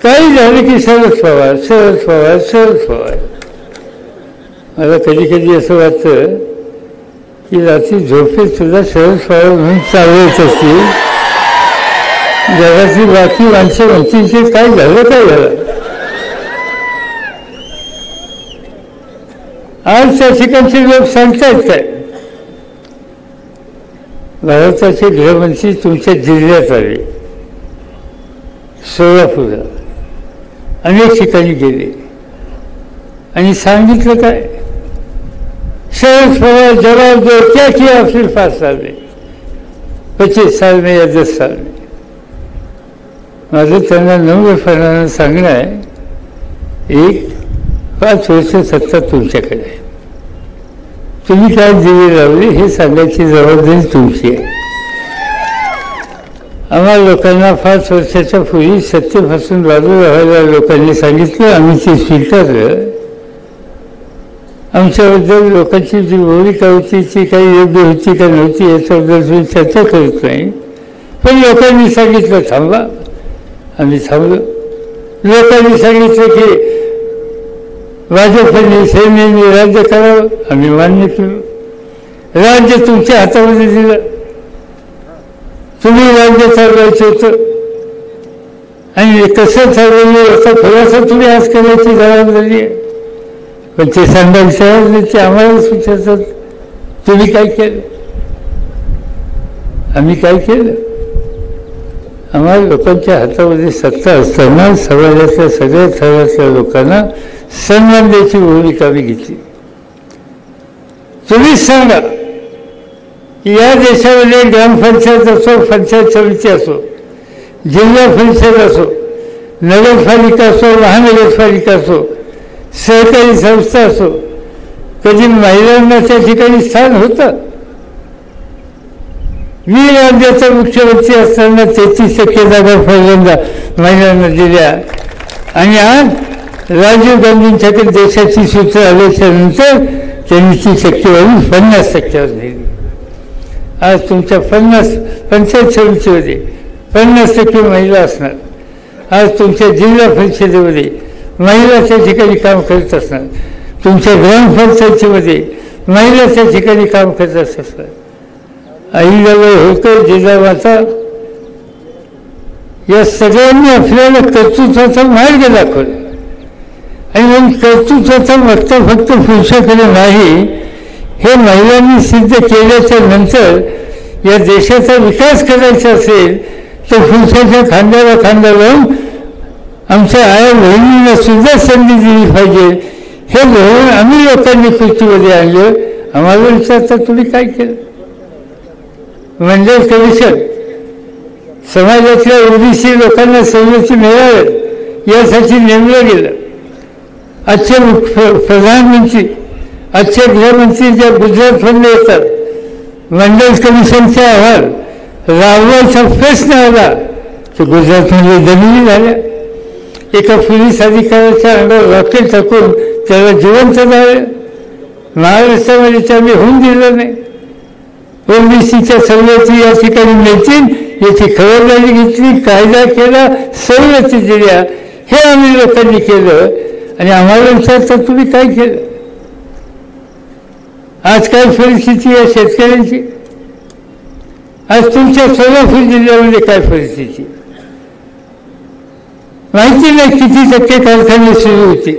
काही झालं की शरद पवार शरद पवार शरद पवार. मला कधी कधी असं वाटतं की रात्री झोपेत सुद्धा शरद पवार म्हणून चालवत असतील. जगातली बाकी माणसं म्हणतील की काय झालं काय झालं. आज त्या ठिकाणचे लोक सांगतायत काय, भारताचे गृहमंत्री तुमच्या जिल्ह्यात आले, सोलापूरला अनेक ठिकाणी गेले आणि सांगितलं काय, शरद पवार जवाब दो, क्या किया फिर 5 साल में, 25 साल में या 10 साल में. माझं त्यांना नम्रपणानं सांगणं आहे, 5 वर्ष सत्ता तुमच्याकडे आहे, तुम्ही काय दिवे लावले हे सांगायची जबाबदारी तुमची आहे. आम्हाला लोकांना 5 वर्षाच्या पूर्वी सत्तेपासून बाजूला राहायला लोकांनी सांगितलं, आम्ही ते स्वीकारलं. आमच्याबद्दल लोकांची जी भूमिका होती ती काही योग्य होती का नव्हती याच्याबद्दल तुम्ही चर्चा करत नाही. पण लोकांनी सांगितलं थांबा, आम्ही थांबलो. लोकांनी सांगितलं की भाजपने सेनेने राज्य करावं, आम्ही मान्य केलं. राज्य तुमच्या हातामध्ये दिलं, तुम्ही राज्य चालवायचं होतं आणि कसं चालवलं याचा खुलासा तुम्ही आज करण्याची जबाबदारी आहे. पण ते सांगायचं ते आम्हाला सुचवतात तुम्ही काय केलं, आम्ही काय केलं. आम्हाला लोकांच्या हातामध्ये सत्ता असताना समाजातल्या सगळ्या थरातल्या लोकांना सन्मान द्यायची भूमिका आम्ही घेतली. तुम्हीच सांगा की या देशामध्ये ग्रामपंचायत असो, पंचायत समिती असो, जिल्हा परिषद असो, नगरपालिका असो, महानगरपालिका असो, सहकारी संस्था असो, कधी महिलांना त्या ठिकाणी स्थान होतं. मी राज्याचा मुख्यमंत्री असताना 33% जागा पहिल्यांदा महिलांना दिल्या आणि आज राजीव गांधींच्याकडे देशाची सूत्र आल्याच्यानंतर त्यांनी ती टक्केवारी 50%वर नेली. आज तुमच्या 50 पंचायत समितीमध्ये 50% महिला असणार. आज तुमच्या जिल्हा परिषदेमध्ये महिला त्या ठिकाणी काम करत असणार. तुमच्या ग्रामपंचायतीमध्ये महिला त्या ठिकाणी काम करत असणार. अहिल्याबाई होळकर, जिजामाता या सगळ्यांनी आपल्याला कर्तृत्वाचा मार्ग दाखवला. आणि म्हणून कर्तृत्वाचा वक्ता फक्त पुरुषाकडे नाही, हे महिलांनी सिद्ध केल्याच्या नंतर या देशाचा विकास करायचा असेल तर पुरुषाच्या खांद्याला खांदा लावून आमच्या आया बहिणींना सुद्धा संधी दिली पाहिजे. हे धोरण आम्ही लोकांनी कृतीमध्ये आणलं. आम्हाला विचारता तुम्ही काय केलं. मंडळ कमिशन समाजातल्या ओबीसी लोकांना सवलती मिळाव्यात यासाठी नेमलं गेलं. आजचे प्रधानमंत्री, आजचे गृहमंत्री ज्या गुजरातमधले येतात, मंडळ कमिशनचा अहवाल राबवायचा प्रश्न आला तर गुजरातमध्ये दंगली झाल्या. एका पोलीस अधिकाऱ्याच्या अंगावर रॉकेट टाकून त्याला जिवंत झालं. महाराष्ट्रामध्ये त्यांनी होऊन दिलं नाही. ओबीसीच्या सवलती या ठिकाणी मिळतील याची खबरदारी घेतली, कायदा केला, सवलती दिल्या. हे आम्ही लोकांनी केलं आणि आम्हाला विचारतात तुम्ही काय केलं. आज काय परिस्थिती आहे शेतकऱ्यांची? आज तुमच्या सोलापूर जिल्ह्यामध्ये काय परिस्थिती? माहिती नाही किती टक्के कारखाने सुरू होते,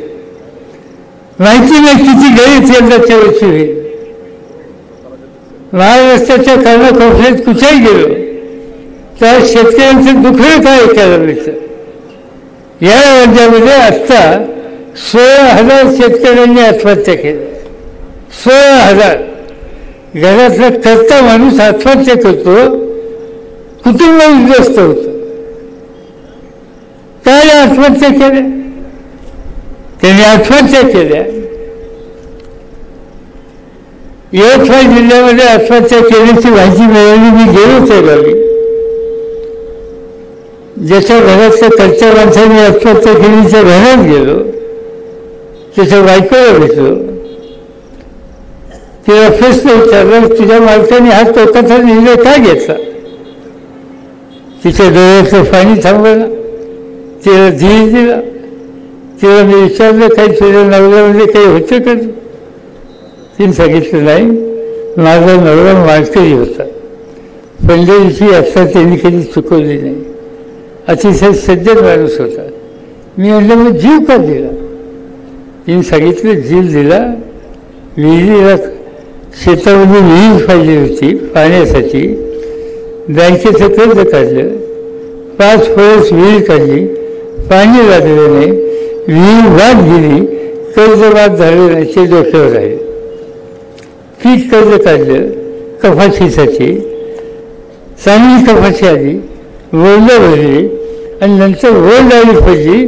माहिती नाही किती गैर यंदाच्या वर्षी होईल. महाराष्ट्राच्या कानाकोपऱ्यात कुठेही गेलो तर शेतकऱ्यांचं दुखणं काय ऐकायला मिळतं. या राज्यामध्ये आत्ता 16,000 शेतकऱ्यांनी आत्महत्या केल्या. 16,000. घरातला करता माणूस आत्महत्या करतो, कुटुंब उद्ध्वस्त होतं. काय आत्महत्या केल्या? त्यांनी आत्महत्या केल्या. यवतमाळ जिल्ह्यामध्ये आत्महत्या केल्याची माहिती मिळाली. मी गेलो त्या गावी. ज्याच्या घरातल्या करता माणसाने आत्महत्या केली त्या घरात गेलो, त्याच्या बायकोला भेटलो. तिला प्रश्न विचारला, तुझ्या मालकाने हा टोकाचा निर्णय का घेतला? तिच्या डोळ्याचं पाणी थांबवलं, तिला धीर दिला. तिला मी विचारलं, काही तुझ्या नवऱ्यामध्ये काही होतं का? तिने सांगितलं नाही, माझा नवरा मालकरी होता, पंढरीची यात्रा त्यांनी कधी चुकवली नाही, अतिशय सज्जन माणूस होता. मी म्हणलं मग जीव का दिला? तिने सांगितलं जीव दिला, विहिरीला शेतामध्ये विहीर पाहिजे होती पाण्यासाठी, बँकेचं कर्ज काढलं, 5 वर्ष विहीर काढली, पाणी लागलं नाही, विहीर वाद गेली, कर्ज वाद झालं नाही, ते डोक्यावर राहिले. पीक कर्ज काढलं कपाशीसाठी, चांगली कपाशी आली, ओलं भरली आणि नंतर ओल आली पडली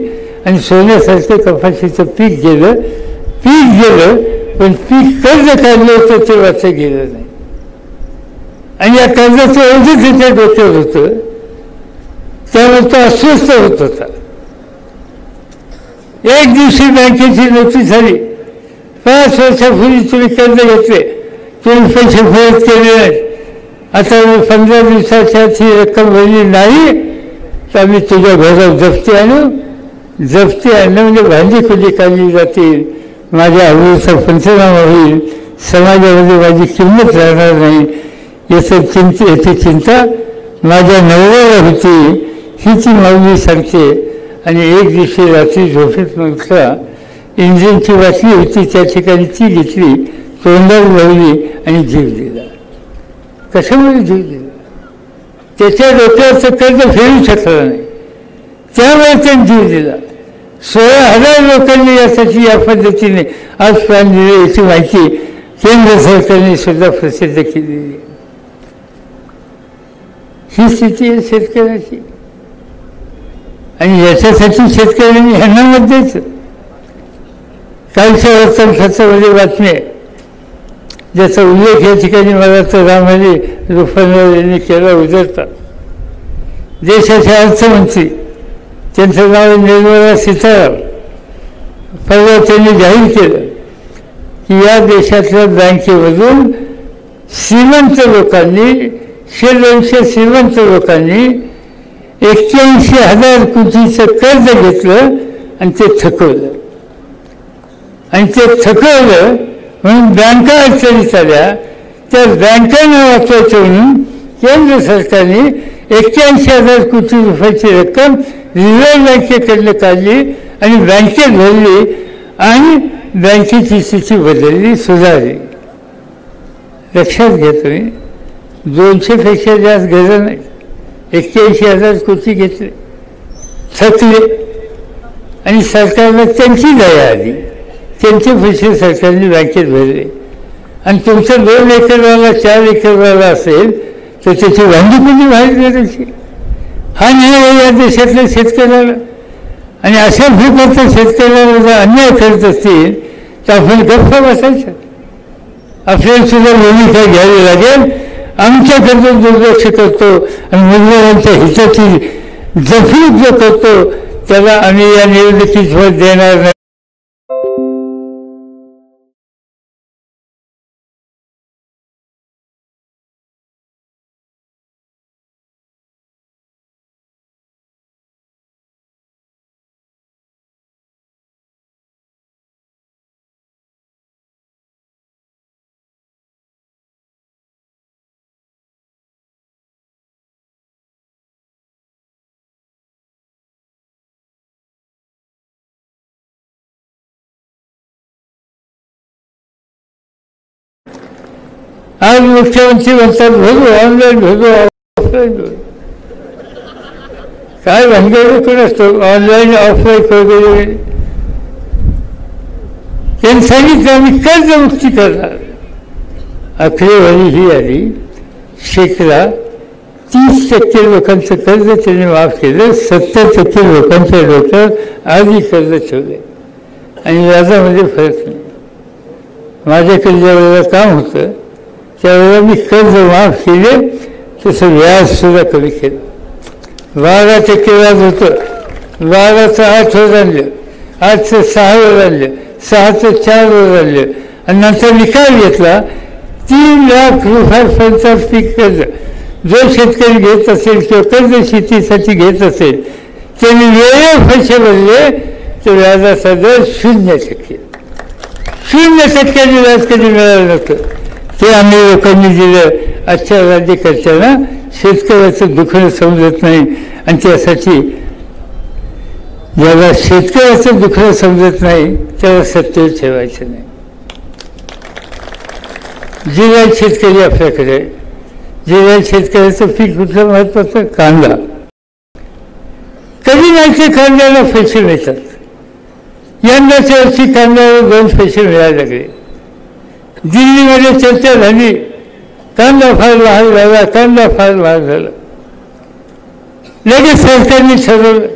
आणि सोन्यासारखं कपाशीचं पीक गेलं. पण पीक कर्ज काढलं होतं ते वाचं गेलं नाही आणि या कर्जाचं ओझं त्याच्या डोक्यावर होतं. त्यामुळे तो अस्वस्थ होत होता. एक दिवशी बँकेची नोटीस आली, 5 वर्षापूर्वी तुम्ही कर्ज घेतले, तुम्ही पैसे परत केले नाहीत, आता 15 दिवसाच्या ही रक्कम भरली नाही तर आम्ही तुझ्या घरात जप्ती आणू. जप्ती आणणं म्हणजे भांडी खुली काढली जातील, माझ्या आवडीचा पंचनामा होईल, समाजामध्ये माझी किंमत राहणार नाही याची चिंता माझ्या नवऱ्याला होती. ही ती माऊली सांगते. आणि एक दिवशी रात्री झोपेत म्हटला, इंजिनची बाटली होती त्या ठिकाणी ती घेतली, तोंडावर लावली आणि जीव दिला. कशामुळे जीव दिला? त्याच्या डोक्यावरचं कर्ज फेडू शकला नाही, त्यामुळे त्यांनी जीव दिला. 16,000 लोकांनी यासाठी या पद्धतीने आज प्राण दिले याची माहिती केंद्र सरकारने सुद्धा प्रसिद्ध केलेली. ही स्थिती आहे शेतकऱ्याची आणि याच्यासाठी शेतकऱ्यांनी ह्यांना मत द्यायचं. कालच्या वर्तमानपत्रामध्ये बातमी आहे ज्याचा उल्लेख या ठिकाणी मला तर रामाजी रुफानराव यांनी केला उजळता. देशाचे अर्थमंत्री, त्यांचं नाव निर्मला सीताराम, परवा त्यांनी जाहीर केलं की या देशातल्या बँकेमधून श्रीमंत लोकांनी 100-200 श्रीमंत लोकांनी 81,000 कोटीचं कर्ज घेतलं आणि ते थकवलं. आणि ते थकवलं म्हणून बँका अडचणीत आल्या. त्या बँकांना वाचवायचं म्हणून केंद्र सरकारने 81,000 कोटी रुपयाची रक्कम रिझर्व्ह बँकेकडनं काढली आणि बँकेत भरली आणि बँकेची स्थिती बदलली, सुधारली. लक्षात घ्या तुम्ही, 200पेक्षा जास्त गरज नाही, 81,000 कोटी घेतले, थकले आणि सरकारला त्यांची दया आली, त्यांचे पैसे सरकारने बँकेत भरले. आणि तुमचं 2 एकरवाला 4 एकरवाला असेल तर त्याची वांगी कोणी बाहेर करायची? हा न्याय या देशातल्या शेतकऱ्याला. आणि अशा प्रकारच्या शेतकऱ्याला जर अन्याय करत असतील तर आपण गप्प बसायचं. आपल्याला सुद्धा भूमिका घ्यावी लागेल. आमच्याकडचं दुर्लक्ष करतो आणि मजुरांच्या हिताची जपणूक जो करतो त्याला आम्ही या निवडणुकीत भर देणार नाही. आज मुख्यमंत्री म्हणतात भरू ऑनलाईन भरू ऑफलाईन भरू. काय भानगड कोण असतो ऑनलाईन ऑफलाईन वगैरे. त्यांनी सांगितलं आम्ही कर्जमुक्ती करणार. आकडेवारी ही आली, शेकडा 30% लोकांचं कर्ज त्यांनी माफ केलं. 70% लोकांच्या डोक्यावर आधी कर्ज ठेवले आणि व्याजामध्ये फरक नाही. माझ्याकडे ज्या वेळेला काम होतं त्यावेळेला मी कर्ज माफ केले, तसं व्याज सुद्धा कमी केलं. 12% व्याज होतं, 12चं 8 वर आणलं, 8चं 6 वर आणलं, 6चं 4 वर आणलं आणि नंतर निकाल घेतला 3 लाख रुपयापर्यंत पीक कर्ज. जो शेतकरी घेत असेल किंवा कर्ज शेतीसाठी घेत असेल त्यांनी वेळेवर पैसे भरले तर व्याजाचा दर 0%. 0% व्याज कधी मिळालं नव्हतं. ते आम्ही लोकांनी दिलं. आजच्या राज्यकर्त्यांना शेतकऱ्याचं दुखणं समजत नाही आणि त्यासाठी ज्याला शेतकऱ्याचं दुखणं समजत नाही त्याला सत्तेवर ठेवायचं नाही. जिल्ह्यात शेतकरी आपल्याकडे, जिल्ह्यात शेतकऱ्याचं पीक कुठलं महत्वाचं? कांदा. कधी नाही ते कांद्याला पैसे मिळतात. यंदाच्या वर्षी कांद्याला 2 पैसे मिळायला लागले. दिल्लीमध्ये चर्चा झाली, कांदा फार महाग झाला, कांदा फार महाग झाला. लगेच सरकारने ठरवलं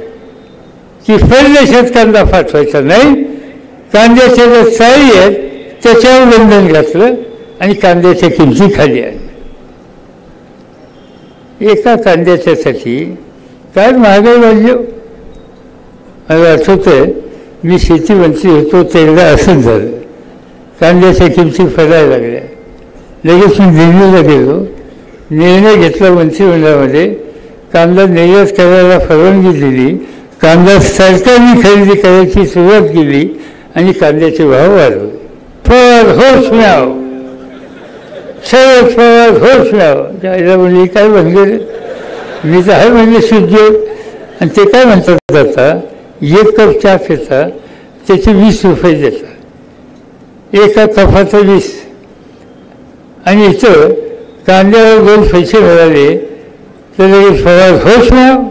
की परदेशात कांदा पाठवायचा नाही. कांद्याच्या ज्या चाळी आहेत त्याच्यावर बंधन घातलं आणि कांद्याच्या किमती खाली आल्या. एका कांद्याच्यासाठी काय महागाई वाढली. मला आठवतंय मी शेती मंत्री होतो तेवढा असंच झालं. कांद्याच्या किमती फरायला लागल्या. लगेच मी दिल्लीला गेलो, निर्णय घेतला मंत्रिमंडळामध्ये, कांदा निर्यात करायला परवानगी दिली, कांदा सरकारने खरेदी करायची सुरुवात केली आणि कांद्याचे भाव वाढवले. पवार होश मिळाव, शरद पवार होश मिळाव. त्याला म्हणले काय म्हणले, मी तर आहे म्हणले सुद्योग. आणि ते काय म्हणतात आता 1 कप चहा पिता त्याचे 20 रुपये देतात, एका कपाचं 20. आणि इथं कांद्यावर 2 पैसे मिळाले तर लगेच पवार होश मिळाव.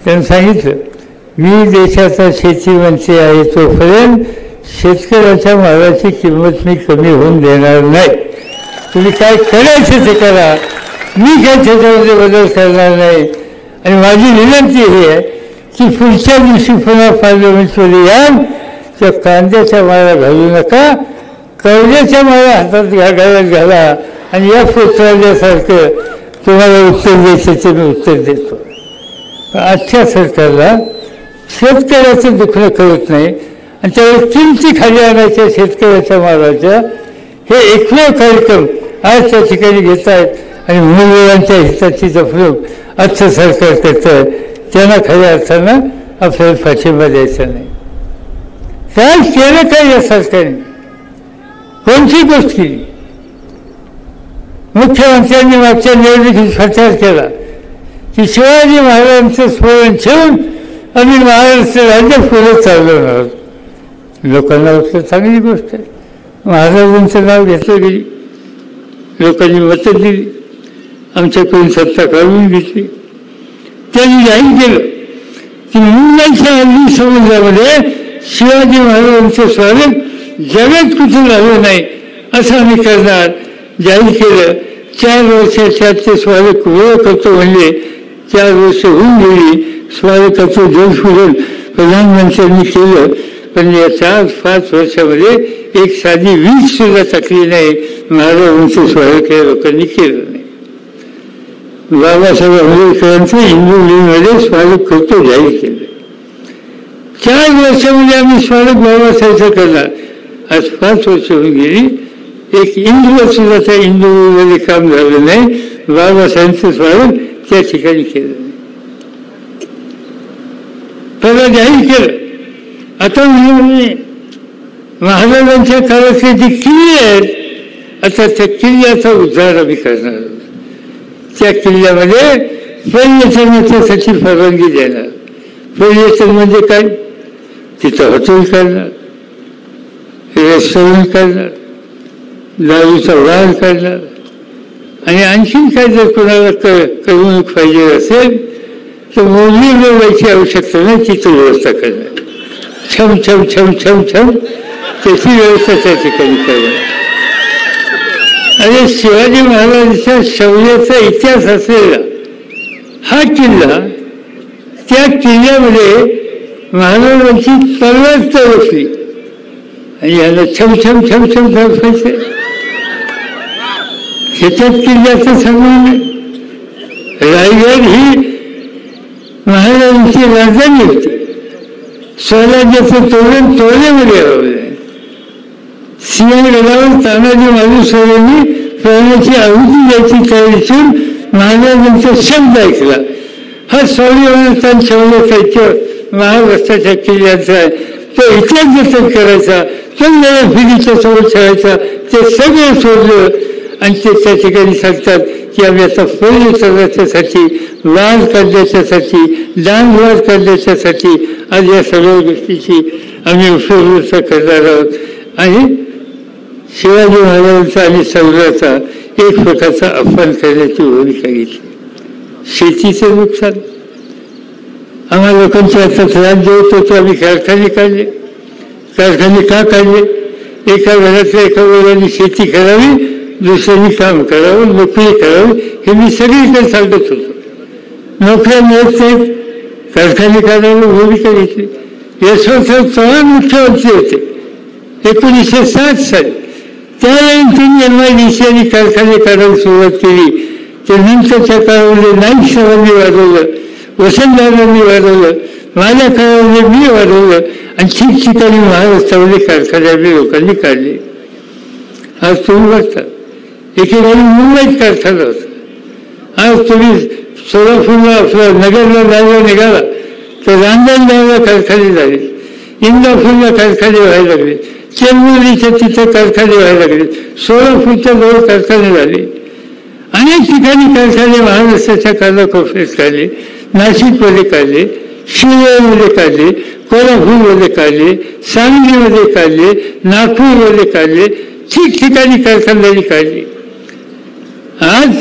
त्यांनी सांगितलं मी देशाचा शेती मंत्री आहे तोपर्यंत शेतकऱ्याच्या मालाची किंमत मी कमी होऊन देणार नाही. तुम्ही काय करायचं ते करा, मी काय त्याच्यामध्ये बदल करणार नाही. आणि माझी विनंती ही आहे की पुढच्या दिवशी पुन्हा पार्लमेंटमध्ये याल तर कांद्याच्या माळा घालू नका, कवड्याच्या माळा हातात गळ्यात घाला आणि या पुत्राल्यासारखं तुम्हाला उत्तर द्यायचं ते मी उत्तर देतो. आजच्या सरकारला शेतकऱ्याचं दुखणं कळत नाही आणि त्यावेळेस किमती खाली आणायच्या शेतकऱ्याच्या मालाच्या. हे एकमेव कार्यक्रम आज त्या ठिकाणी घेत आहेत आणि मुलांच्या हिताची जपणूक आजचं सरकार करतं. त्यांना खऱ्या अर्थानं आपल्याला पाठिंबा द्यायचा नाही. काय केलं काय या सरकारने, कोणती गोष्ट केली? मुख्यमंत्र्यांनी मागच्या निवडणुकीत प्रचार केला की शिवाजी महाराजांचं स्मरण ठेवून आम्ही महाराष्ट्र राज्य पुढे चालवणार आहोत. लोकांना वाटलं चांगली गोष्ट आहे. महाराजांचं नाव घेतलं गेली, लोकांनी मतं दिली, आमच्याकडून सत्ता काढून घेतली. त्यांनी जाहीर केलं की मुंबईच्या अरबी समुद्रामध्ये शिवाजी महाराजांचं स्वागत जगात कुठे झालं नाही असं आम्ही करणार. जाहीर केलं 4 वर्षाच्या ते स्वागत वेळ करतो म्हणले, 4 वर्ष होऊन गेली, स्वागताचं जलपूजन प्रधानमंत्र्यांनी केलं, पण या 4-5 वर्षामध्ये एक साधी वीज सुद्धा टाकली नाही. महाराजांचं स्वागत या लोकांनी केलं नाही. बाबासाहेब आंबेडकरांचं हिंदू स्वागत करतो जाहीर केलं. 4 वर्षामध्ये आम्ही स्वागत बाबासाहेबचं करणार. आज 5 वर्ष होऊन गेली, एक इंदूवर सुद्धा त्या इंदूमध्ये काम झालं नाही. बाबासाहेबांचं स्वागत त्या ठिकाणी केलं नाही. पहिला जाहीर केलं. आता म्हणजे महाराजांच्या काळातले जी किल्ले आहेत, आता त्या किल्ल्याचा उद्धार आम्ही करणार आहोत. त्या किल्ल्यामध्ये पर्यटनासाठी परवानगी देणार. पर्यटन म्हणजे काय? तिथं हॉटेल काढणार, रेस्टॉरंट काढणार, दारूचा वाढ काढणार, आणि आणखीन काय जर कोणाला करमणूक पाहिजे असेल तर मोजणी मिळवायची आवश्यकता नाही, तिथं व्यवस्था करणार. छम छम छम छम छम त्याची व्यवस्था त्या ठिकाणी करणार. आणि शिवाजी महाराजांच्या शौर्याचा इतिहास असलेला हा किल्ला, त्या किल्ल्यामध्ये महाराजांची तलवार तरफली आणि याला छम छम छम छम दाखवायचे. ह्याच्यात किल्ल्याचं सांगून रायगड ही महाराजांची राजधानी होती. स्वराज्याचं तोरण तोरण्यामध्ये हरवलं. सिंहगडावर तानाजी मालुसरेंनी प्राण्याची आहुती द्यायची तयारी करून महाराजांचा शब्द ऐकला. हा स्वाभिमानाचा शौर्य महाराष्ट्राच्या किल्ल्याचा आहे. तो इतिहास जतन करायचा, तो पिढीच्या समोर ठेवायचा. ते सगळं सोडलं आणि ते त्या ठिकाणी सांगतात की आम्ही आता पर्यटनाच्यासाठी, वाद काढण्याच्यासाठी, दानवाद काढण्याच्यासाठी आज या सगळ्या गोष्टीची आम्ही उपयोगिता करणार आहोत. आणि शिवाजी महाराजांचा आणि सौराचा एक प्रकारचा अपमान करण्याची भूमिका घेतली. शेतीचे नुकसान आम्हा लोकांच्या हातात राज्य होतं, ते आम्ही कारखाने काढले. कारखाने का काढले? एका घरातल्या एका वडिलांनी शेती करावी, दुसऱ्यांनी काम करावं, नोकरी करावी, हे मी सगळीकडे सांगत होतो. नोकऱ्या मिळत नाहीत, कारखाने काढायला भूमिका घेतली. यशवंतराव चव्हाण मुख्यमंत्री होते 1960 साली. त्यावेळी त्यांनी MIDC आणि कारखाने काढायला सुरुवात केली. त्यानंतरच्या काळामध्ये नाईक साहेबांनी वाढवलं, वसंतदादांनी वाढवलं, माझ्या काळामध्ये मी वाढवलं, आणि ठिकठिकाणी महाराष्ट्रामध्ये कारखान्यामध्ये लोकांनी काढले. आज तुम्ही बघता एकेकाळी मुंबईत कारखाना होता. आज तुम्ही सोलापूरला आपला नगरला जायला निघाला तर रांजणगावला कारखाने झाले, इंदापूरला कारखाने व्हायला लागले, चेंबुर्णीच्या तिथे कारखाने व्हायला लागले, सोलापूरच्या जवळ कारखाने झाले. अनेक ठिकाणी कारखाने महाराष्ट्राच्या कानाकोपऱ्यात काढले. नाशिकमध्ये काढले, शिवमध्ये काढले, कोल्हापूरमध्ये काढले, सांगलीमध्ये काढले, नागपूरमध्ये काढले, ठिकठिकाणी कारखानदारी काढली. आज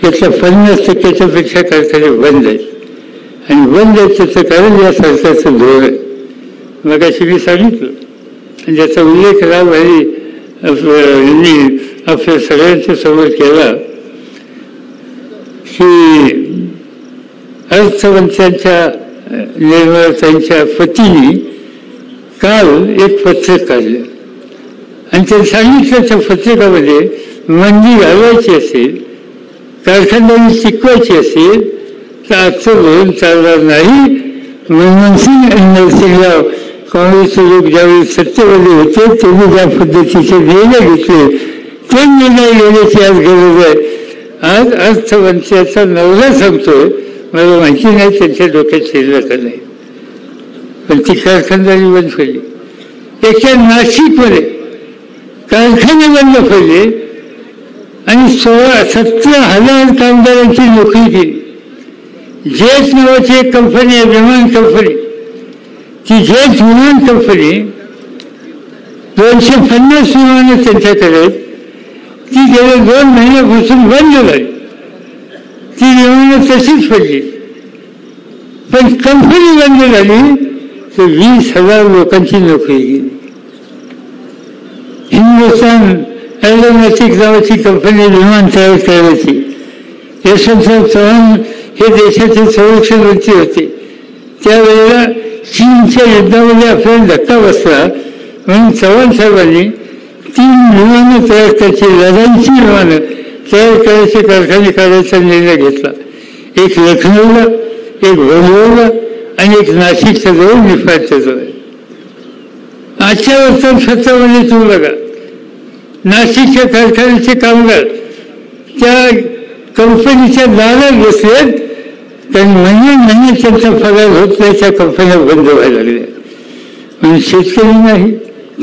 त्याच्या 50% पेक्षा कारखाने बंद आहेत. आणि बंद आहेत त्याचं कारण या सरकारचं धोरण. मगाशी मी सांगितलं, ज्याचा उल्लेख राव यांनी आपल्या सगळ्यांच्या समोर केला की अर्थमंत्र्यांच्या निर्मलाताईंच्या पतीने काल एक पत्रक काढलं आणि त्यांनी सांगितलं त्या पत्रकामध्ये मंदी घालवायची असेल, कारखानदारी टिकवायची असेल तर आजचं धोरण चालणार नाही. मनमोहन सिंग आणि नरसिंहराव काँग्रेसचे लोक ज्यावेळी सत्तेमध्ये होते त्यांनी ज्या पद्धतीचे निर्णय घेतले ते निर्णय घेण्याची आज गरज आहे. आज अर्थमंत्र्याचा नवरा सांगतोय, मला माहिती नाही त्यांच्या डोक्यात शिरलं का नाही, पण ती कारखानदारी बंद पडली. एका नाशिकमध्ये कारखाने बंद पडले आणि 17,000 कामगारांची नोकरी केली. जेट नावाची एक कंपनी आहे, विमान कंपनी. ती जेट विमान कंपनी 250 विमानं त्यांच्याकडे, ती गेल्या 2 महिन्यापासून बंद झाली. ती विमानं तशीच पडली. पण कंपनी बंद झाली तर 20,000 लोकांची नोकरी गेली. हिंदुस्थान एरोनॉटिक नावाची कंपनी विमान तयार करायची. यशवंतराव चव्हाण हे देशाचे संरक्षण मंत्री होते. त्यावेळेला चीनच्या युद्धामध्ये आपल्याला धक्का बसला म्हणून चव्हाण साहेबांनी 3 विमानं तयार करायची, लढाईची विमानं तयार करायचे कारखाने काढायचा निर्णय घेतला. एक लखनौला, एक बंगळुरूला आणि एक नाशिकच्या जवळ निफाडच्या जवळ. आजच्या वर्तमानपत्रामध्ये तुम्ही बघा, नाशिकच्या कारखान्याचे कामगार त्या कंपनीच्या दारात बसलेत, कारण महिने त्यांचा पगार होत नाही, त्या कंपन्या बंद व्हायला लागल्या. म्हणजे शेतकरी नाही,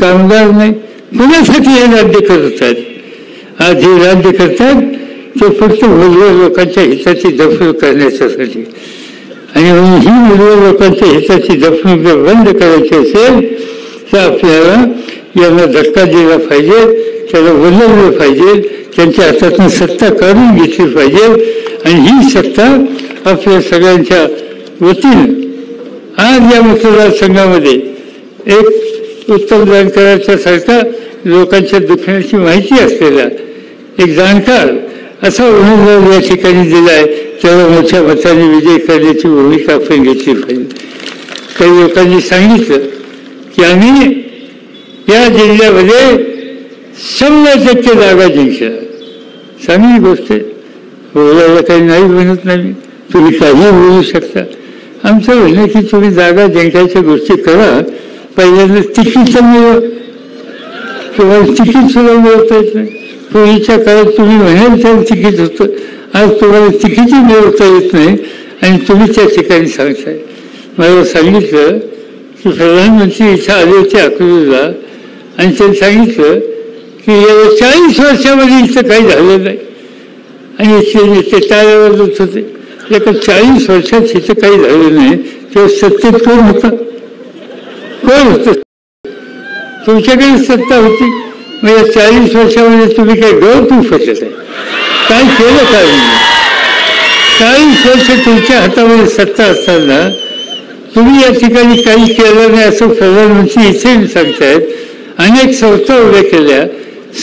कामगार नाही, कुणासाठी हे राज्य करतात? आज हे राज्य करतात ते फक्त मुलभूत लोकांच्या हिताची जपणूक करण्यासाठी. आणि म्हणून ही मुलभूत लोकांच्या हिताची जपणूक जर बंद करायची असेल तर आपल्याला यांना धक्का दिला पाहिजे, त्याला बोलवलं पाहिजे, त्यांच्या हातातून सत्ता काढून घेतली पाहिजे. आणि ही सत्ता आपल्या सगळ्यांच्या वतीनं आज या मतदारसंघामध्ये एक उत्तम जानकरांच्या सारखा लोकांच्या दुखण्याची माहिती असलेला एक जाणकार असा उमेदवार या ठिकाणी दिला आहे, त्याला मोठ्या मताने विजय करण्याची भूमिका आपण घेतली पाहिजे. काही लोकांनी सांगितलं की आम्ही या जिल्ह्यामध्ये 100% जागा जिंकल्या. चांगली गोष्ट आहे, बोलायला काही नाही म्हणत नाही, तुम्ही काही बोलू शकता. आमचं म्हणणं की तुम्ही जागा जिंकायच्या गोष्टी करा, पहिल्यांदा तिकीट मिळवा. तुम्हाला तिकीट सुद्धा मिळवता येत नाही. पूर्वीच्या काळात तुम्ही म्हणाल तर तिकीट होतं, आज तुम्हाला तिकीटही मिळवता येत नाही आणि तुम्ही त्या ठिकाणी सांगताय. मला सांगितलं की प्रधानमंत्री इथं आले होते अकलूजला आणि त्यांनी सांगितलं की 40 वर्षामध्ये इथं काही झालं नाही. आणि ते टाळ्यावरच होते. एका 40 वर्षात इथं काही झालं नाही, तेव्हा सत्तेत कोण होतं? कोण होतं? तुमच्याकडे सत्ता होती. मग या 40 वर्षामध्ये तुम्ही काही गळतून फसत आहे? काय केलं काय? 40 वर्ष तुमच्या हातामध्ये सत्ता असताना तुम्ही या ठिकाणी काही केलं नाही असं प्रधानमंत्री इथे सांगतायत. अनेक संस्था उभ्या केल्या,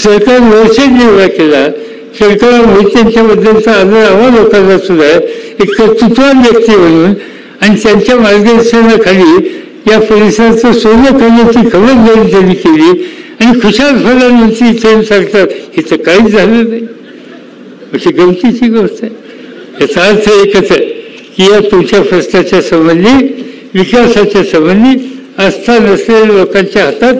सरकार वर्षांनी उभ्या केला. शंकरराव मोहितेंच्याबद्दलचा आदर आम्हा लोकांना सुद्धा एक कर्तृत्ववान व्यक्ती म्हणून आणि त्यांच्या मार्गदर्शनाखाली या परिसराचं सोनं करण्याची खबरदारी त्यांनी केली. आणि खुशाल प्रधानमंत्री इथे सांगतात इथं काहीच झालं नाही. अशी गमतीची गोष्ट आहे. याचा अर्थ एकच आहे की या तुमच्या प्रश्नाच्या संबंधी, विकासाच्या संबंधी आस्था नसलेल्या लोकांच्या हातात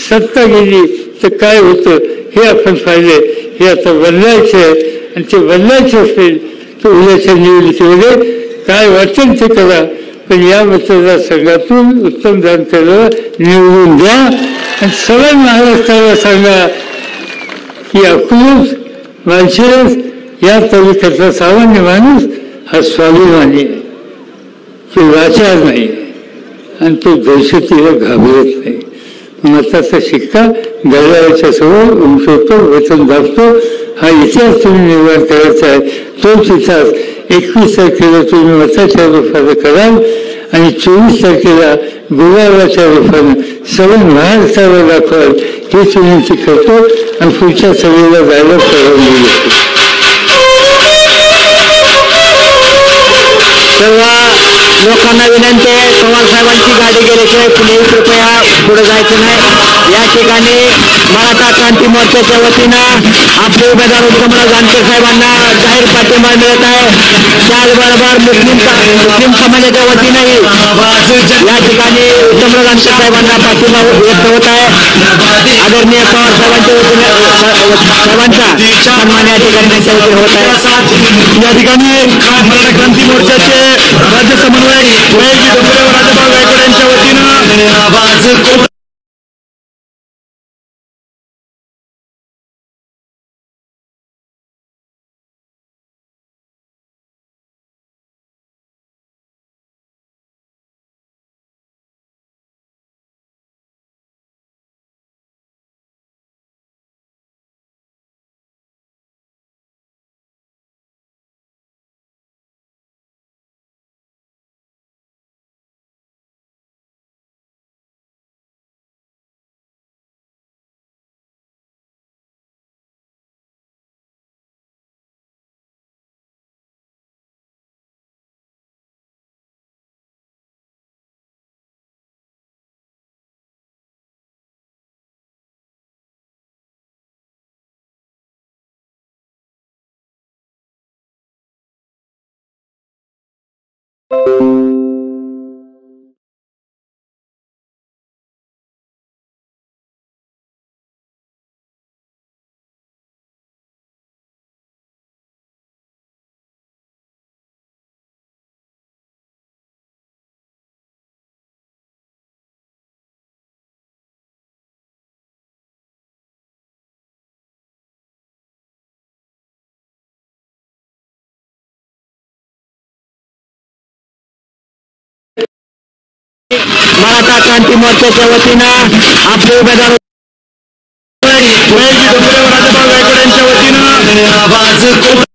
सत्ता गेली तर काय होतं हे आपण पाहिले. हे आता बदलायचं आहे आणि ते बदलायचं असेल तर उद्याच्या निवडणुकीमध्ये काय वाटेल ते करा, पण या मतदारसंघातून उत्तम जानकरला निवडून द्या. आणि सगळ्या महाराष्ट्राला सांगा की अकलूज, मालशिरस या तालुक्यातला सामान्य माणूस हा स्वाभिमानी आहे, तो लाचार नाही आणि तो दहशतीला घाबरत नाही. मताचा शिक्का गळाच्या समोर उमटवतो, वचन दाबतो. हा इतिहास तुम्ही निर्माण करायचा आहे. तोच इतिहास 21 तारखेला तुम्ही मताच्या रूपानं कराल आणि 24 तारखेला गुलाबाच्या रूपानं सगळं महाराष्ट्राला दाखवाल. हेच विनंती करतो आणि पुढच्या सभेला जायला परवानगी देतो. सर्व लोकांना विनंती आहे, पवार साहेबांची गाडी गेल्याशिवाय कुणीही कृपया पुढे जायचं नाही. या ठिकाणी मराठा क्रांती मोर्चाच्या वतीनं आपले उमेदवार उत्तमराव जानकर साहेबांना जाहीर पाठिंबा मिळत आहे. त्याचबरोबर मुस्लिम समाजाच्या वतीनंही या ठिकाणी उत्तमराव जानकर साहेबांना पाठिंबा व्यक्त होत आहे. आदरणीय पवार साहेबांच्या वतीने सर्वांचा सन्मान या ठिकाणी त्यांच्या वतीने होत आहे. या ठिकाणी मराठा क्रांती मोर्चाचे राज्य समन्वयक राजभाऊ गायकवाड यांच्या वतीनं मराठा क्रांती मोर्चाच्या वतीनं आपले उमेदवार यांच्या वतीनं